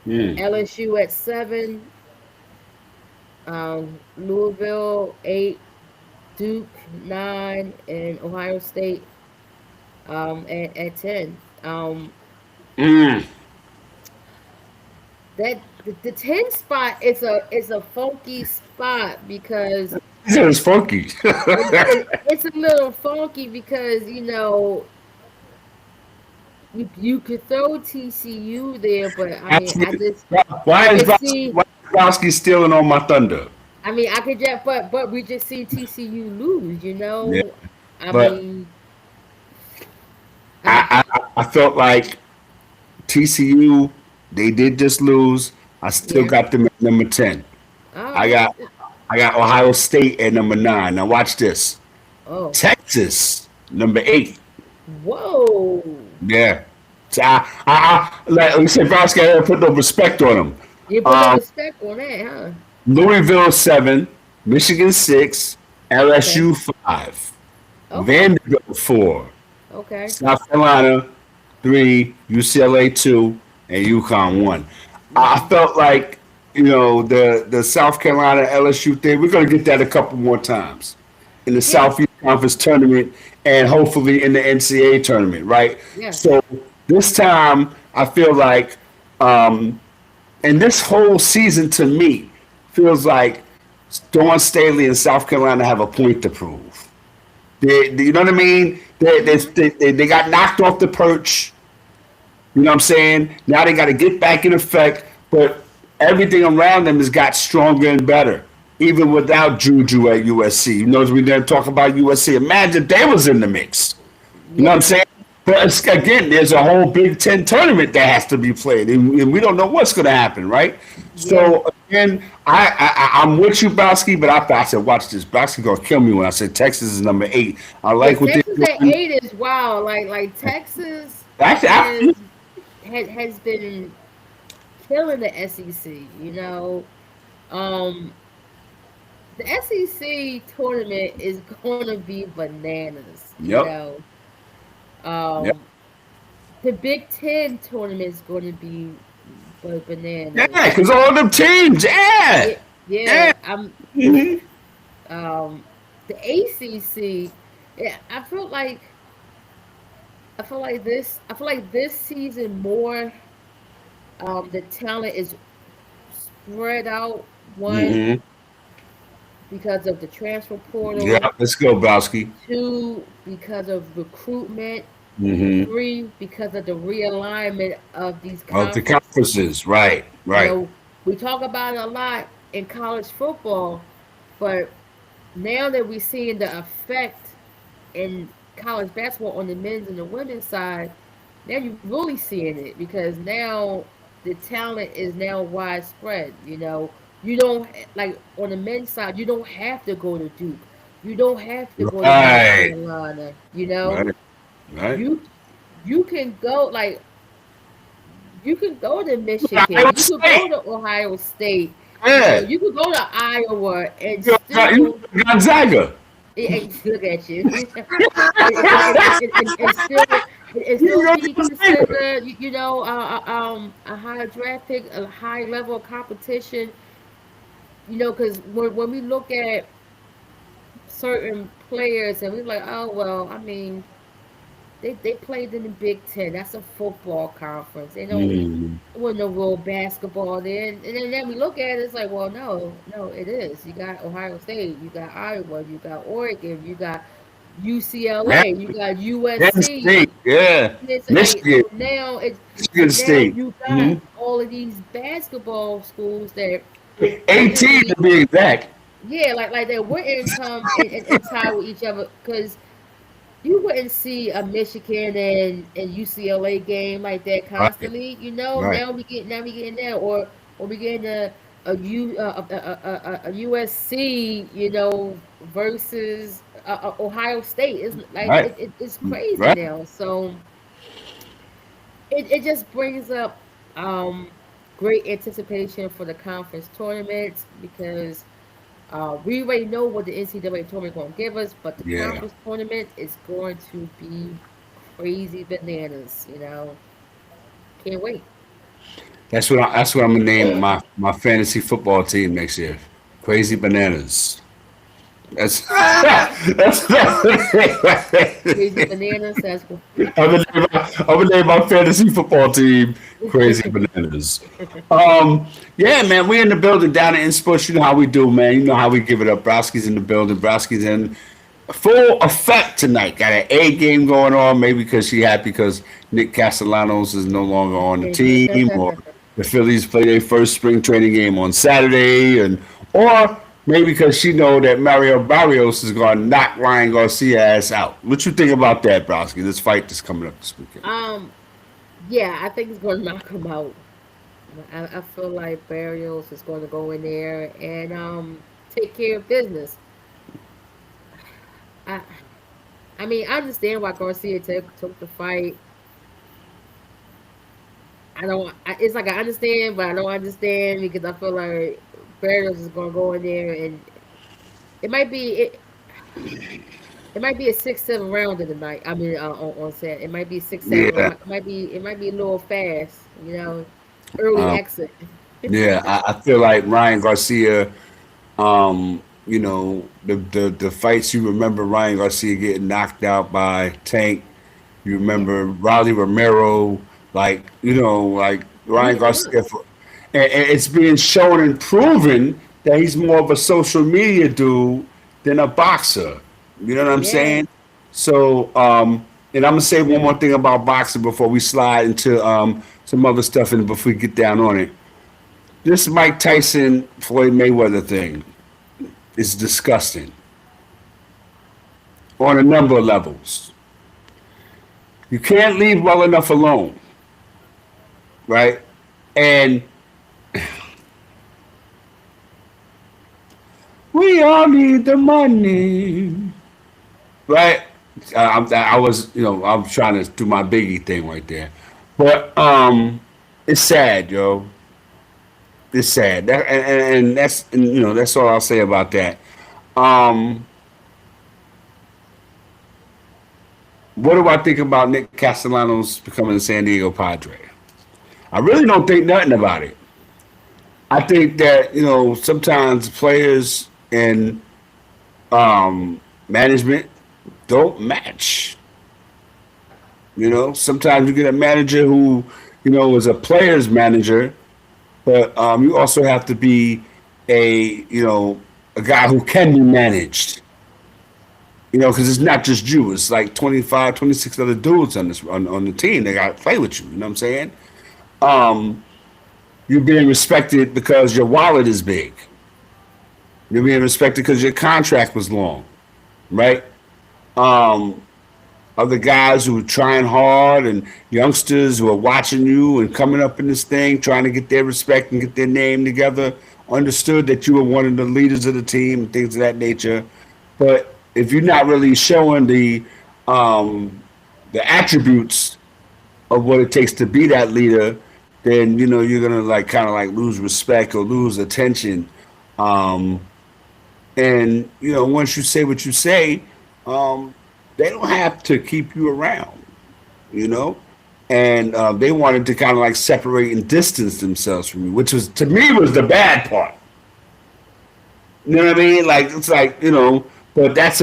mm, LSU at 7, Louisville 8, Duke 9, and Ohio State at 10. mm. The 10 spot is a funky spot because He said it's funky. it's a little funky because you could throw TCU there, but I mean Ask me, I why is could see Bosky stealing on my thunder? I mean I could just but we just see TCU lose, you Yeah, know. I but mean I I felt like TCU, they did just lose. I still yeah. got them at number 10. Oh, I got I got Ohio State at number 9. Now watch this. oh, Texas, number 8. whoa! Yeah. So like we said, Bosky, I gotta put no respect on them. You put no Um, respect on that, huh? Louisville 7, Michigan 6, Okay, LSU 5, okay, Vanderbilt 4, okay. South Carolina 3, UCLA 2, and UConn 1. I Hmm. felt like, the South Carolina LSU thing, we're going to get that a couple more times in the Yeah, Southeast Conference tournament and hopefully in the NCAA tournament, right? yeah. So this time, I feel like, and this whole season to me feels like Dawn Staley and South Carolina have a point to prove. You know what I mean? Hmm. They got knocked off the perch. You know what I'm saying? Now they got to get back in effect, but everything around them has got stronger and better, even without Juju at USC. You know, as we didn't talk about USC, imagine they was in the mix. You know what I'm Yeah, saying? But again, there's a whole Big Ten tournament that has to be played, and we don't know what's going to happen, right? yeah. So again, I'm with you, Bowski, but I said, watch this. Bowski gonna kill me when I said Texas is number 8. I Yeah, like what they're Texas at doing. 8 is wild. Like Texas Actually, has been killing the SEC. You know, um, the SEC tournament is gonna be bananas. You yep, know, yep, um, the Big Ten tournament is gonna be yeah, bananas. because all them teams, yeah, Yeah, yeah. yeah. Mhm. Um, the ACC. Yeah, I feel like this season more. The talent is spread out. One, Mhm. because of the transfer Yeah, portal. let's go, Bowski. Two, because of recruitment. Mm-hmm. Three, because of the realignment of these Of the conferences. conferences, right, You right. know, we talk about it a lot in college football, but now that we're seeing the effect in college basketball on the men's and the women's side, now you're really seeing it because now the talent is now widespread. You know, you don't like on the men's side, you don't have to go to Duke, you don't have to go to North Right, Carolina. You know, right, right. you you can go like you could go to Iowa Michigan, you could go State, to Ohio State, you know, yeah. you could go to Iowa and You still Gonzaga. look at you, and still You be Gonzaga. considered, a high draft pick, a high level of competition. You know, because when we look at certain players and we're like, oh well, I mean, they played in the Big Ten. That's a football conference. They don't. Mm. There wasn't no real basketball there. And then we look at it, it's like, well, no, no, it is. You got Ohio State, you got Iowa, you got Oregon, you got Yeah, UCLA, you got Penn State, USC. yeah. It's like Michigan, so now it's Michigan now State. you got Mm-hmm. all of these basketball schools that 18 to really, be exact. yeah, like they wouldn't come and tie with each other because you wouldn't see a Michigan and UCLA game like that Right, constantly. You know, right, now we getting that, or we getting a USC, you know, versus Ohio State. It's like right, it's crazy right. now. So it just brings up great anticipation for the conference tournaments because we already know what the NCAA tournament going to give us, but the Yeah. conference tournament is going to be crazy bananas. You know, can't wait. That's what I'm gonna name my fantasy football team next year. Crazy Bananas. That's that's Crazy bananas. That's what. I'm gonna name my fantasy football team Crazy Bananas. Yeah, man, we in the building down in Sports. You know how we do, man. You know how we give it up. Browski's in the building. Browski's in full effect tonight. Got an A game going on. Maybe because she happy because Nick Castellanos is no longer on the team, or the Phillies play their first spring training game on Saturday, and or maybe because she know that Mario Barrios is going to knock Ryan Garcia ass out. What you think about that, Browski? This fight that's coming up this weekend. um, yeah, I think it's going to knock him out. I feel like Barrios is going to go in there and take care of business. I I mean, I understand why Garcia took the fight. I don't. It's like I understand, but I don't understand because I feel like Barrios is gonna go in there and it might be it might be a 6-7 round of the night. I mean, on set, it might be 6-7. Yeah, It might be a little fast. You know, early um, exit. yeah. I feel like Ryan Garcia. You know, the fights you remember Ryan Garcia getting knocked out by Tank. You Yeah, remember Raleigh Romero, like like Ryan beating him up. Garcia, and it's being shown and proven that he's more of a social media dude than a boxer. You know what I'm Yeah. saying? So, and I'm gonna say one more thing about boxing before we slide into some other stuff and before we get down on it. This Mike Tyson Floyd Mayweather thing is disgusting on a number of levels. You can't leave well enough alone, right? And we all need the money, right? I was, I'm trying to do my Biggie thing right there, but it's sad, yo. It's sad, and that's all I'll say about that. Um, what do I think about Nick Castellanos becoming a San Diego Padre? I really don't think nothing about it. I think that sometimes players and management don't match. Sometimes you get a manager who is a player's manager, but you also have to be a guy who can be managed. Because it's not just you. It's like 25, 26 other dudes on the team. They got to play with you. You know what I'm saying? Um, you're being respected because your wallet is big. You're being respected because your contract was long, right? Um, Other guys who are trying hard and youngsters who are watching you and coming up in this thing, trying to get their respect and get their name together, understood that you were one of the leaders of the team and things of that nature. But if you're not really showing the attributes of what it takes to be that leader, then you're gonna like kind of like lose respect or lose attention. Um, and once you say what you say, um, they don't have to keep you around. You know, and they wanted to kind of like separate and distance themselves from you, which was to me was the bad part. You know what I mean? Like it's like but that's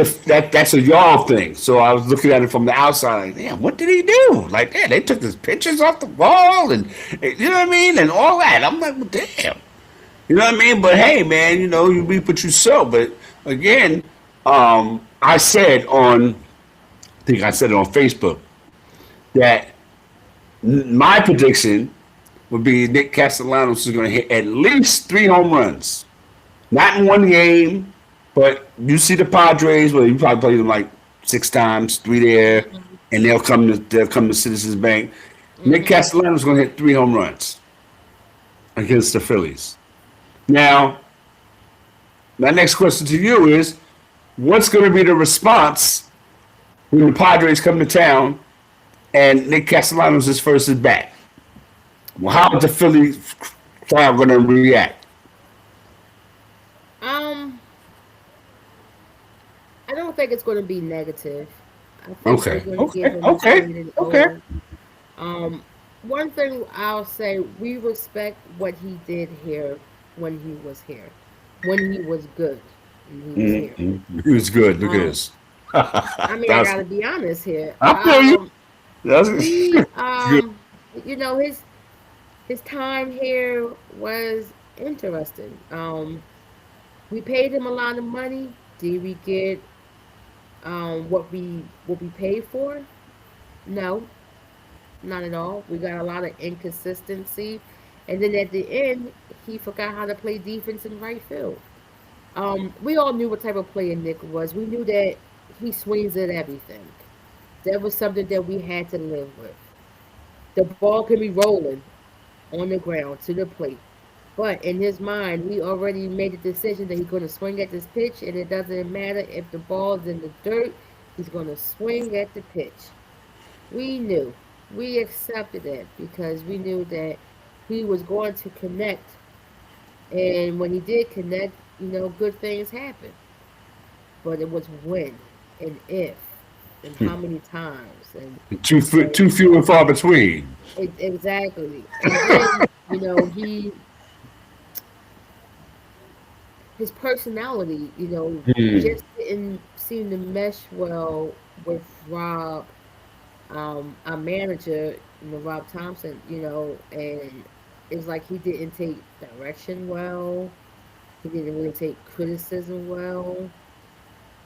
a y'all thing. So I was looking at it from the outside, like, damn, what did he do? Like, damn, they took his pictures off the wall, and you know what I mean, and all that. I'm like, well, damn, you know what I mean? But hey, man, you reap what you sow. But again, I said I think I said it on Facebook that my prediction would be Nick Castellanos is going to hit at least 3 home runs. Not in one game, but you see the Padres, well, you probably played them like six times, three there, Mhm. and they'll come to Citizens Bank. Nick Mhm. Castellanos going to hit three home runs against the Phillies. Now, my next question to you is, what's going to be the response when the Padres come to town and Nick Castellanos is first at bat? Well, how is the Philly crowd going to react? Um, I don't think it's going to be negative. I think they're Okay, going to give okay, him a okay, standing okay. O. Um, one thing I'll say, we respect what he did here when he was here, when he was good, and he was here. Mm-hmm. He was good. Look at Um, this. I mean, I That's, got to be honest here. I feel you. That's We, good. his time here was interesting. We paid him a lot of money. Did we get what we paid for? No, not at all. We got a lot of inconsistency, and then at the end, he forgot how to play defense in right field. We all knew what type of player Nick was. We knew that he swings at everything. That was something that we had to live with. The ball can be rolling on the ground to the plate. But in his mind, we already made the decision that he's going to swing at this pitch, and it doesn't matter if the ball's in the dirt, he's going to swing at the pitch. We knew. We accepted it because we knew that he was going to connect. And when he did connect, good things happened. But it was when and if and how many times. And Too few and far between. exactly. And then, his personality, Hmm. just didn't seem to mesh well with Rob, our manager, Rob Thompson, and it's like he didn't take direction well. He didn't really take criticism well.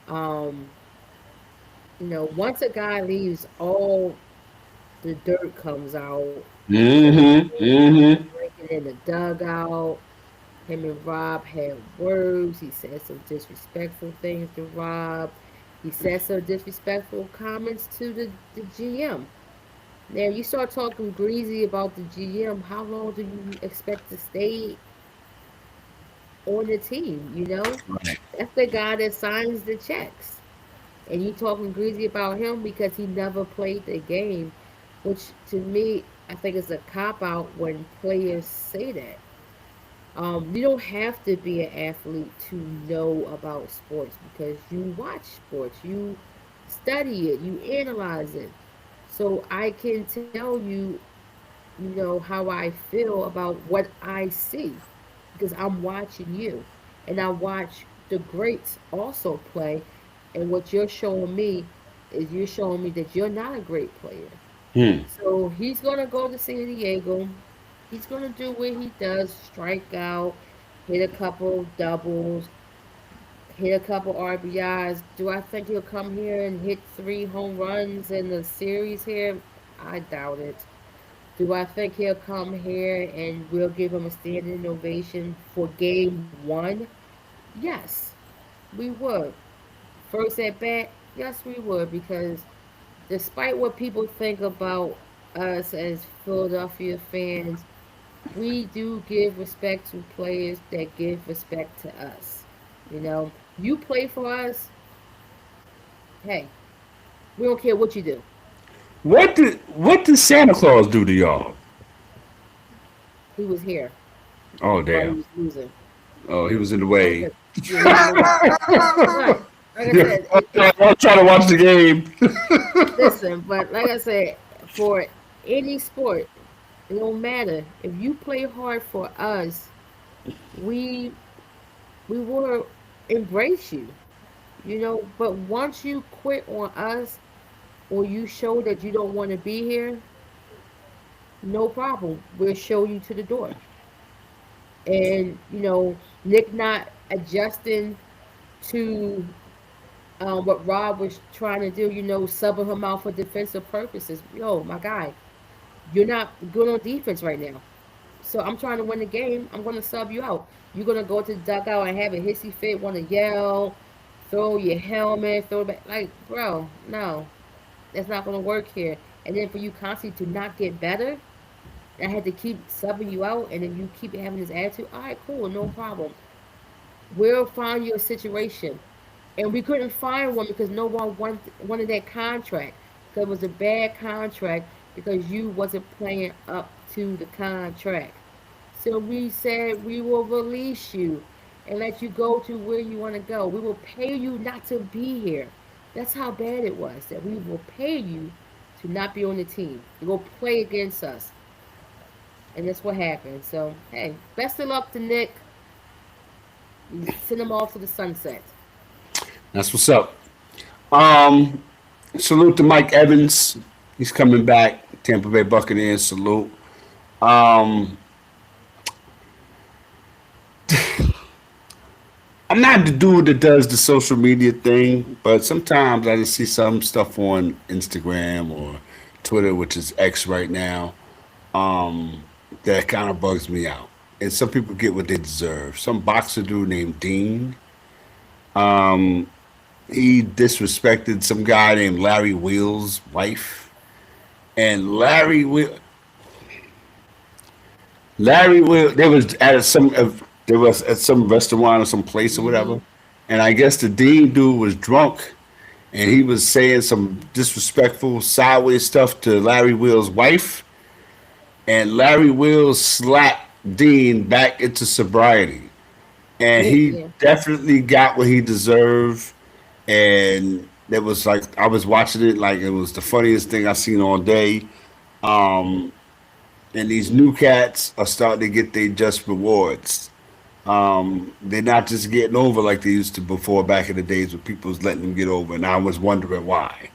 Um, once a guy leaves, all the dirt comes out. Mm-hmm. Mm-hmm. Drinking in the dugout. Him and Rob had words. He said some disrespectful things to Rob. He said some disrespectful comments to the GM. Now, you start talking greasy about the GM, how long do you expect to stay on the team? Right. That's the guy that signs the checks. And you talking greasy about him because he never played the game, which to me, I think is a cop out when players say that. You don't have to be an athlete to know about sports because you watch sports, you study it, you analyze it. So I can tell you, how I feel about what I see because I'm watching you and I watch the greats also play. And what you're showing me is you're showing me that you're not a great player. Hmm. So he's going to go to San Diego. He's going to do what he does, strike out, hit a couple doubles, hit a couple RBIs. Do I think he'll come here and hit 3 home runs in the series here? I doubt it. Do I think he'll come here and we'll give him a standing ovation for game 1? Yes, we would. First at bat, yes, we would, because despite what people think about us as Philadelphia fans, we do give respect to players that give respect to us. You play for us, hey, we don't care what you do. What did Santa Claus do to y'all? He was here Oh while he damn. was losing. Oh, he was in the Like way. I, yeah, he was in the way. Right. Like I Yeah, said, it's I'm trying to watch the game. listen, but like I said, for any sport, it don't matter. If you play hard for us, we we will embrace you. But once you quit on us or you show that you don't want to be here, no problem. We'll show you to the door. And Nick not adjusting to what Rob was trying to do, subbing him out for defensive purposes. Yo, my guy, you're not good on defense right now. So I'm trying to win the game. I'm going to sub you out. You're going to go to the dugout and have a hissy fit, want to yell, throw your helmet, throw it back. Like, bro, no, that's not gonna work here. And then for you constantly to not get better, I had to keep subbing you out, and then you keep having this attitude. All right, cool, no problem. We'll find you a situation. And we couldn't find one because no one wanted that contract. Because it was a bad contract because you wasn't playing up to the contract. So we said we will release you and let you go to where you want to go. We will pay you not to be here. That's how bad it was. That we will pay you to not be on the team. You go play against us. And that's what happened. So, hey, best of luck to Nick. You send him off to the sunset. That's what's up. Um, Salute to Mike Evans. He's coming back. Tampa Bay Buccaneers. Salute. Um, I'm not the dude that does the social media thing, but sometimes I just see some stuff on Instagram or Twitter, which is X right now, that kind of bugs me out. And some people get what they deserve. Some boxer dude named Dean, he disrespected some guy named Larry Wheels' wife, and Larry Will. There was at some there was at some restaurant or some place or Mm-hmm. whatever, and I guess the dean dude was drunk, and he was saying some disrespectful, sideways stuff to Larry Will's wife, and Larry Will slapped Dean back into sobriety, and Yeah, he yeah. definitely got what he deserved. And it was like I was watching it like it was the funniest thing I seen all day. And these new cats are starting to get their just rewards. They're not just getting over like they used to before back in the days when people was letting them get over, and I was wondering why.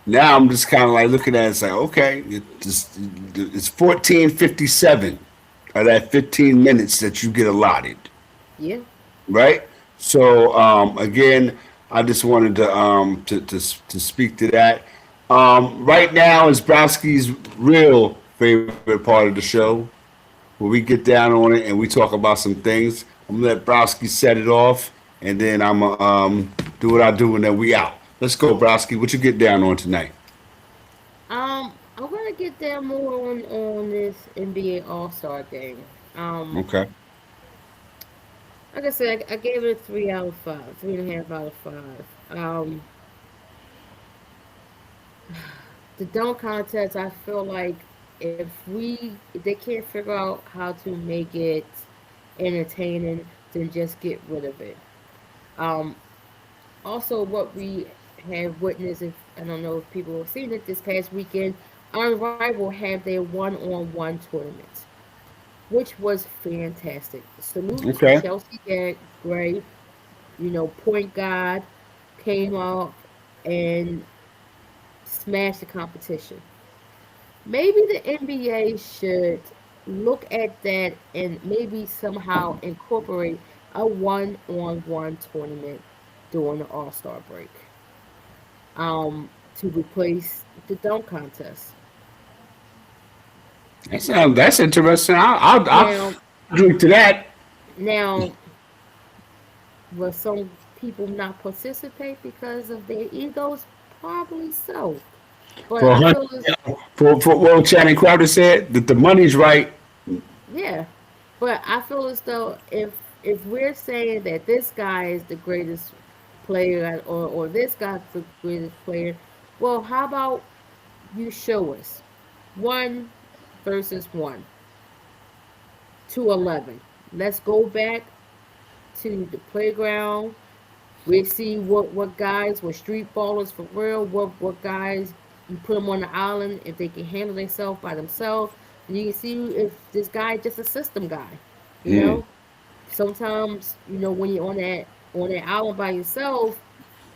Now I'm just kind of like looking at it and saying, okay, it's 14:57 of that 15 minutes that you get allotted, Yeah. right? So again, I just wanted to speak to that. Right now is Browski's real favorite part of the show, where we get down on it and we talk about some things. I'm gonna let Browski set it off, and then I'm gonna do what I do, and then we out. Let's go, Browski. What you get down on tonight? I want to get down more on this NBA All Star game. Um, Okay. like I said, I gave it a 3 out of 5, 3.5 out of 5. The dunk contest, I feel like if they can't figure out how to make it entertaining, then just get rid of it. Um, Also, what we have witnessed, if I don't know if people have seen it this past weekend, Unrivaled had their one-on-one tournament, which was fantastic. Salute to Okay. Chelsea Gray, point guard, came out and smashed the competition. Maybe the NBA should look at that and maybe somehow incorporate a one-on-one tournament during the All-Star break, to replace the dunk contest. That's interesting. Now, I'll drink to that. now, will some people not participate because of their egos? Probably so. But For I a hundred, feel as for what Channing Crowder said, that the money's right. Yeah, but I feel as though if we're saying that this guy is the greatest player or this guy's the greatest player, well, how about you show us 1 versus 1 to 11? Let's go back to the playground. We see what guys were street ballers for real. What guys you put them on the island if they can handle themselves by themselves. And you can see if this guy is just a system guy. You Mm, know, sometimes when you're on that island by yourself,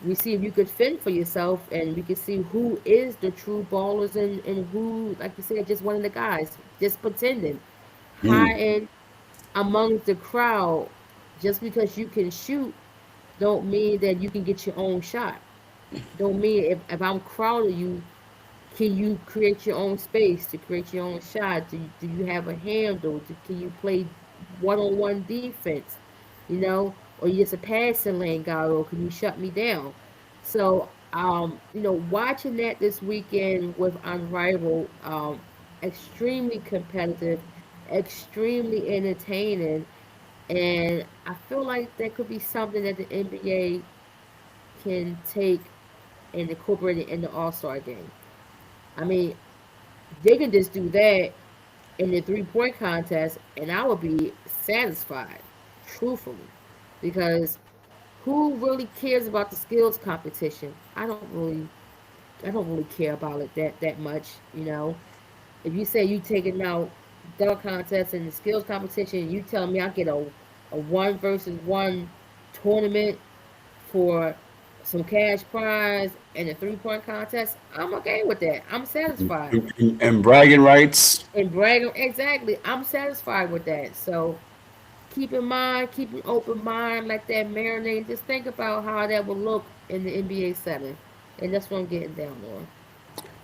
we see if you could fend for yourself, and we can see who is the true ballers and who, like you said, just one of the guys just pretending, mm, hiding amongst the crowd. Just because you can shoot don't mean that you can get your own shot. Don't mean if I'm crowding you, can you create your own space to create your own shot? Do you have a handle? Can you play one-on-one defense? Or or you just a passing lane guy, or can you shut me down? So, watching that this weekend with Unrivaled, extremely competitive, extremely entertaining, and I feel like that could be something that the NBA can take and incorporate it in the All Star game. I mean, they can just do that in the 3-point contest, and I would be satisfied, truthfully, because who really cares about the skills competition? I don't really care about it that much. If you say you taking out dunk contest and the skills competition, you tell me I get a one versus one tournament for some cash prize and a 3-point contest, I'm okay with that. I'm satisfied. And bragging rights. And bragging, exactly, I'm satisfied with that. So keep in mind, keep an open mind, let that marinate. Just think about how that would look in the NBA setting, and that's what I'm getting down on.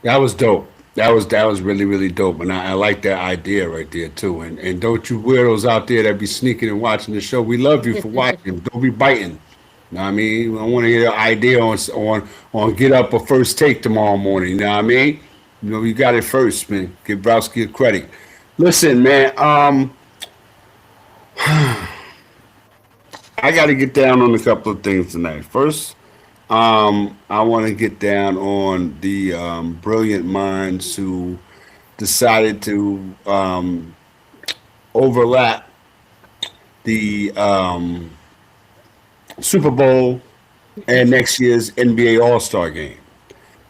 That was dope. That was really really dope, and I like that idea right there too. And don't you weirdos out there that be sneaking and watching the show, we love you for watching. Don't be biting. You know what I mean? I want to get an idea on get up a first take tomorrow morning. You know what I mean? You got it first, man. Give Browski a credit. Listen, man. I got to get down on a couple of things tonight. First, I want to get down on the brilliant minds who decided to overlap the Super Bowl and next year's NBA All Star game.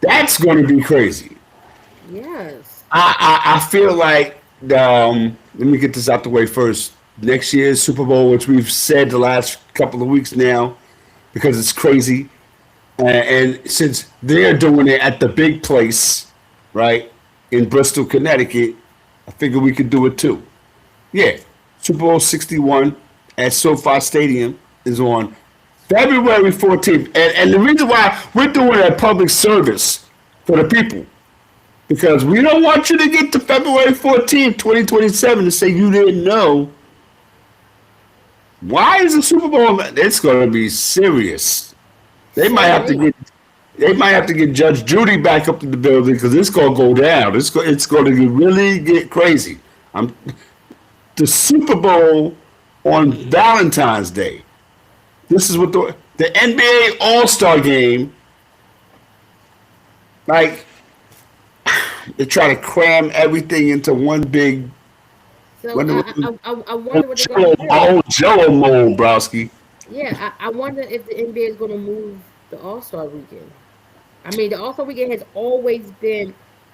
That's going to be crazy. Yes. I feel like let me get this out the way first. Next year's Super Bowl, which we've said the last couple of weeks now, because it's crazy. And since they're doing it at the big place, right, in Bristol, Connecticut, I figure we could do it too. Yeah, Super Bowl 61 at SoFi Stadium is on February 14th. And the reason why we're doing a public service for the people, because we don't want you to get to February 14th, 2027 and say you didn't know. Why is the Super Bowl? It's going to be serious. They might have to Sure. get they might have to get Judge Judy back up in the building because it's going to go down. It's going to really get crazy. I'm the Super Bowl on Valentine's Day. This is what the NBA All Star Game. Like they try to cram everything into one big So one, I wonder what they're gonna do. Jello mold, Browski. Yeah, I wonder if the NBA is gonna move the All Star weekend. I mean, the All Star weekend has always been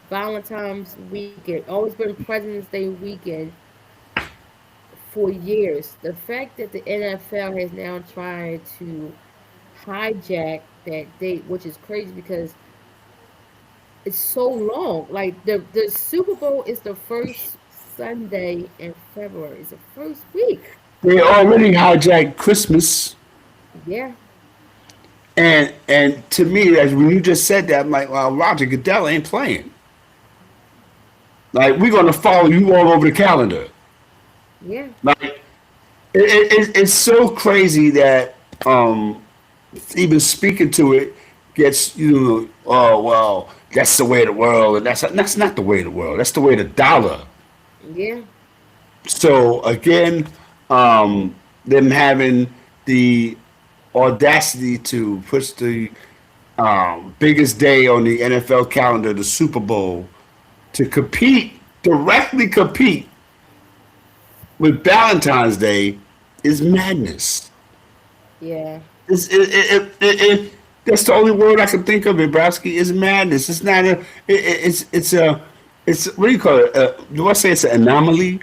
Valentine's weekend, always been President's Day weekend for years. The fact that the NFL has now tried to hijack that date, which is crazy because it's so long. Like the Super Bowl is the first Sunday in February. It's the first week. They already hijacked Christmas. Yeah, And to me, as when you just said that, I'm like, well, Roger Goodell ain't playing. Like we're gonna follow you all over the calendar. yeah, Like it's so crazy that even speaking to it gets oh well that's the way of the world and that's not the way of the world. That's the way of the dollar. yeah, So again, them having the audacity to push the biggest day on the NFL calendar, the Super Bowl, to directly compete with Valentine's Day is madness. yeah. That's the only word I can think of, Nebraska, is madness. It's not it's what do you call it? Do I say it's an anomaly?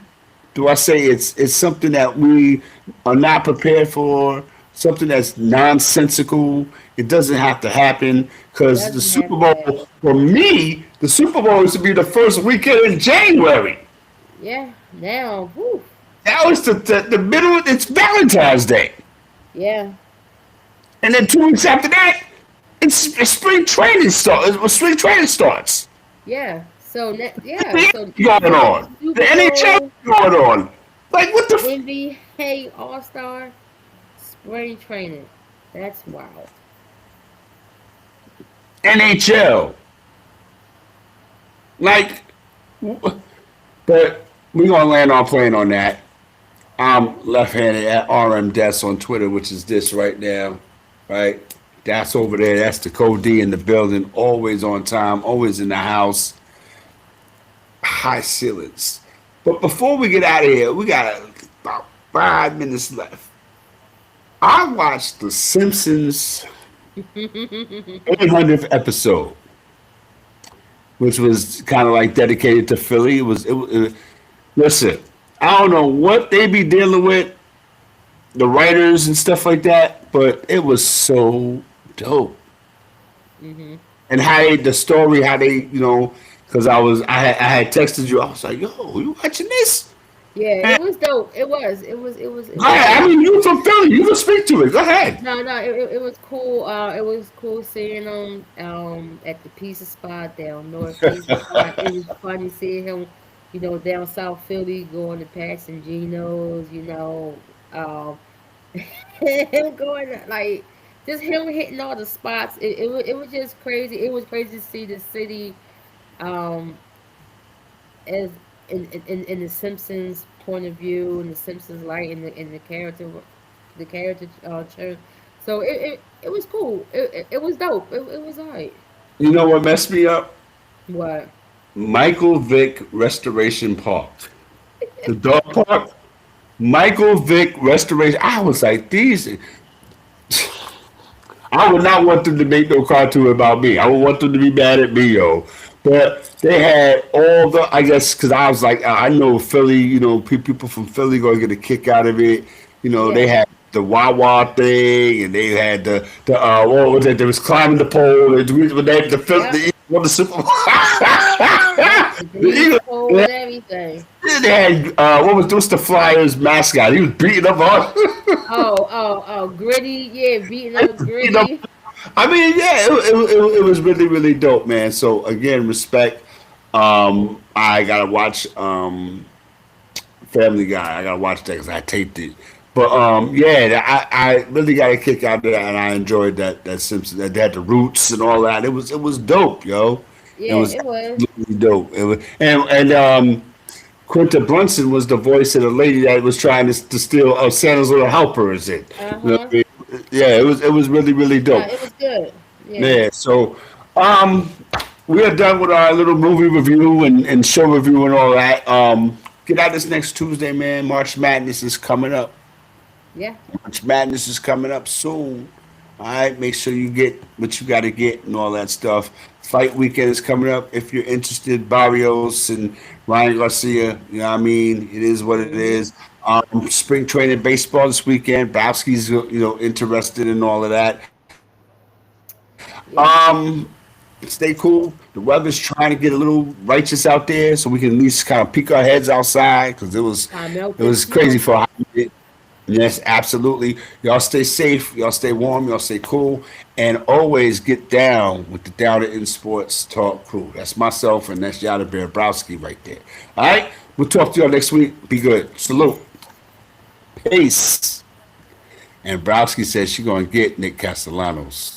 Do I say it's something that we are not prepared for? Something that's nonsensical. It doesn't have to happen because the Doesn't have Super to happen. Bowl, for me, the Super Bowl is to be the first weekend in January. Yeah. Now, whew. Now it's the middle. It's Valentine's Day, Yeah, and then 2 weeks after that, it's spring training starts. Spring training starts. yeah. So yeah. The So NBA going on. The Super NHL Bowl, going on. Like what the? NBA All Star, Rain training. That's wild. NHL. Like, but we're gonna land on playing on that. I'm left-handed at RM Des on Twitter, which is this right now, right? That's over there. That's the Code D in the building, always on time, always in the house, high ceilings. But before we get out of here, we got about 5 minutes left. I watched The Simpsons 800th episode, which was kind of like dedicated to Philly. Listen, I don't know what they be dealing with, the writers and stuff like that, but it was so dope. Hmm. And the story, how they, because I had texted you, I was like, yo, you watching this? Yeah, And it was dope. It was. It go was ahead. I dope. mean, you from Philly, you can speak to it. Go ahead. No, no, it was cool. It was cool seeing him at the pizza spot down North Pizza Spot. It was funny seeing him, down South Philly going to Pat's and Geno's. Um, him going like just him hitting all the spots. It was just crazy. It was crazy to see the city um as in the Simpsons point of view and the Simpsons light and the character church. So it was cool. It was dope. It was alright. You know what messed me up? What? Michael Vick Restoration Park. The dog park. Michael Vick Restoration. I was like, I would not want them to make no cartoon about me. I would want them to be mad at me, yo. But they had all the, I guess, because I was like, I know Philly, people from Philly going to get a kick out of it. They Yeah. had the Wawa thing, and they had the what was it? They was climbing the pole. Yep. The Super Bowl. The The Eagles Eagles, pole and everything. they had what's the Flyers mascot? He was beating up on. Oh, Gritty. Yeah, beating up beating up. Gritty. I mean, yeah, it was really really dope, man. So again, respect. I gotta watch Family Guy. I gotta watch that because I taped it. But yeah, I really got a kick out of that, and I enjoyed that Simpsons. That they had the roots and all that. It was dope, yo. It Yeah, was it was. absolutely dope. It was, and Quinta Brunson was the voice of the lady that was trying to steal Santa's little helper. Is it? You know what Uh-huh. I mean? Yeah, it was really really No, dope. it was good. Yeah. Yeah, so um, we are done with our little movie review and show review and all that. Get out this next Tuesday, man. March Madness is coming up. Yeah. March Madness is coming up soon. All right, make sure you get what you got to get and all that stuff. Fight weekend is coming up. If you're interested, Barrios and Ryan Garcia, you know what I mean? It is what it Hmm. is. Spring training baseball this weekend. Bowski's, interested in all of that. Yeah. Stay cool. The weather's trying to get a little righteous out there, so we can at least kind of peek our heads outside because it was Melted crazy for a snow. hot minute. Yes, absolutely. Y'all stay safe. Y'all stay warm. Y'all stay cool, and always get down with the Down to In Sports Talk crew. That's myself, and that's Yada Bear Browski right there. All right, we'll talk to y'all next week. Be good. Salute. Peace. And Browski says she gonna get Nick Castellanos.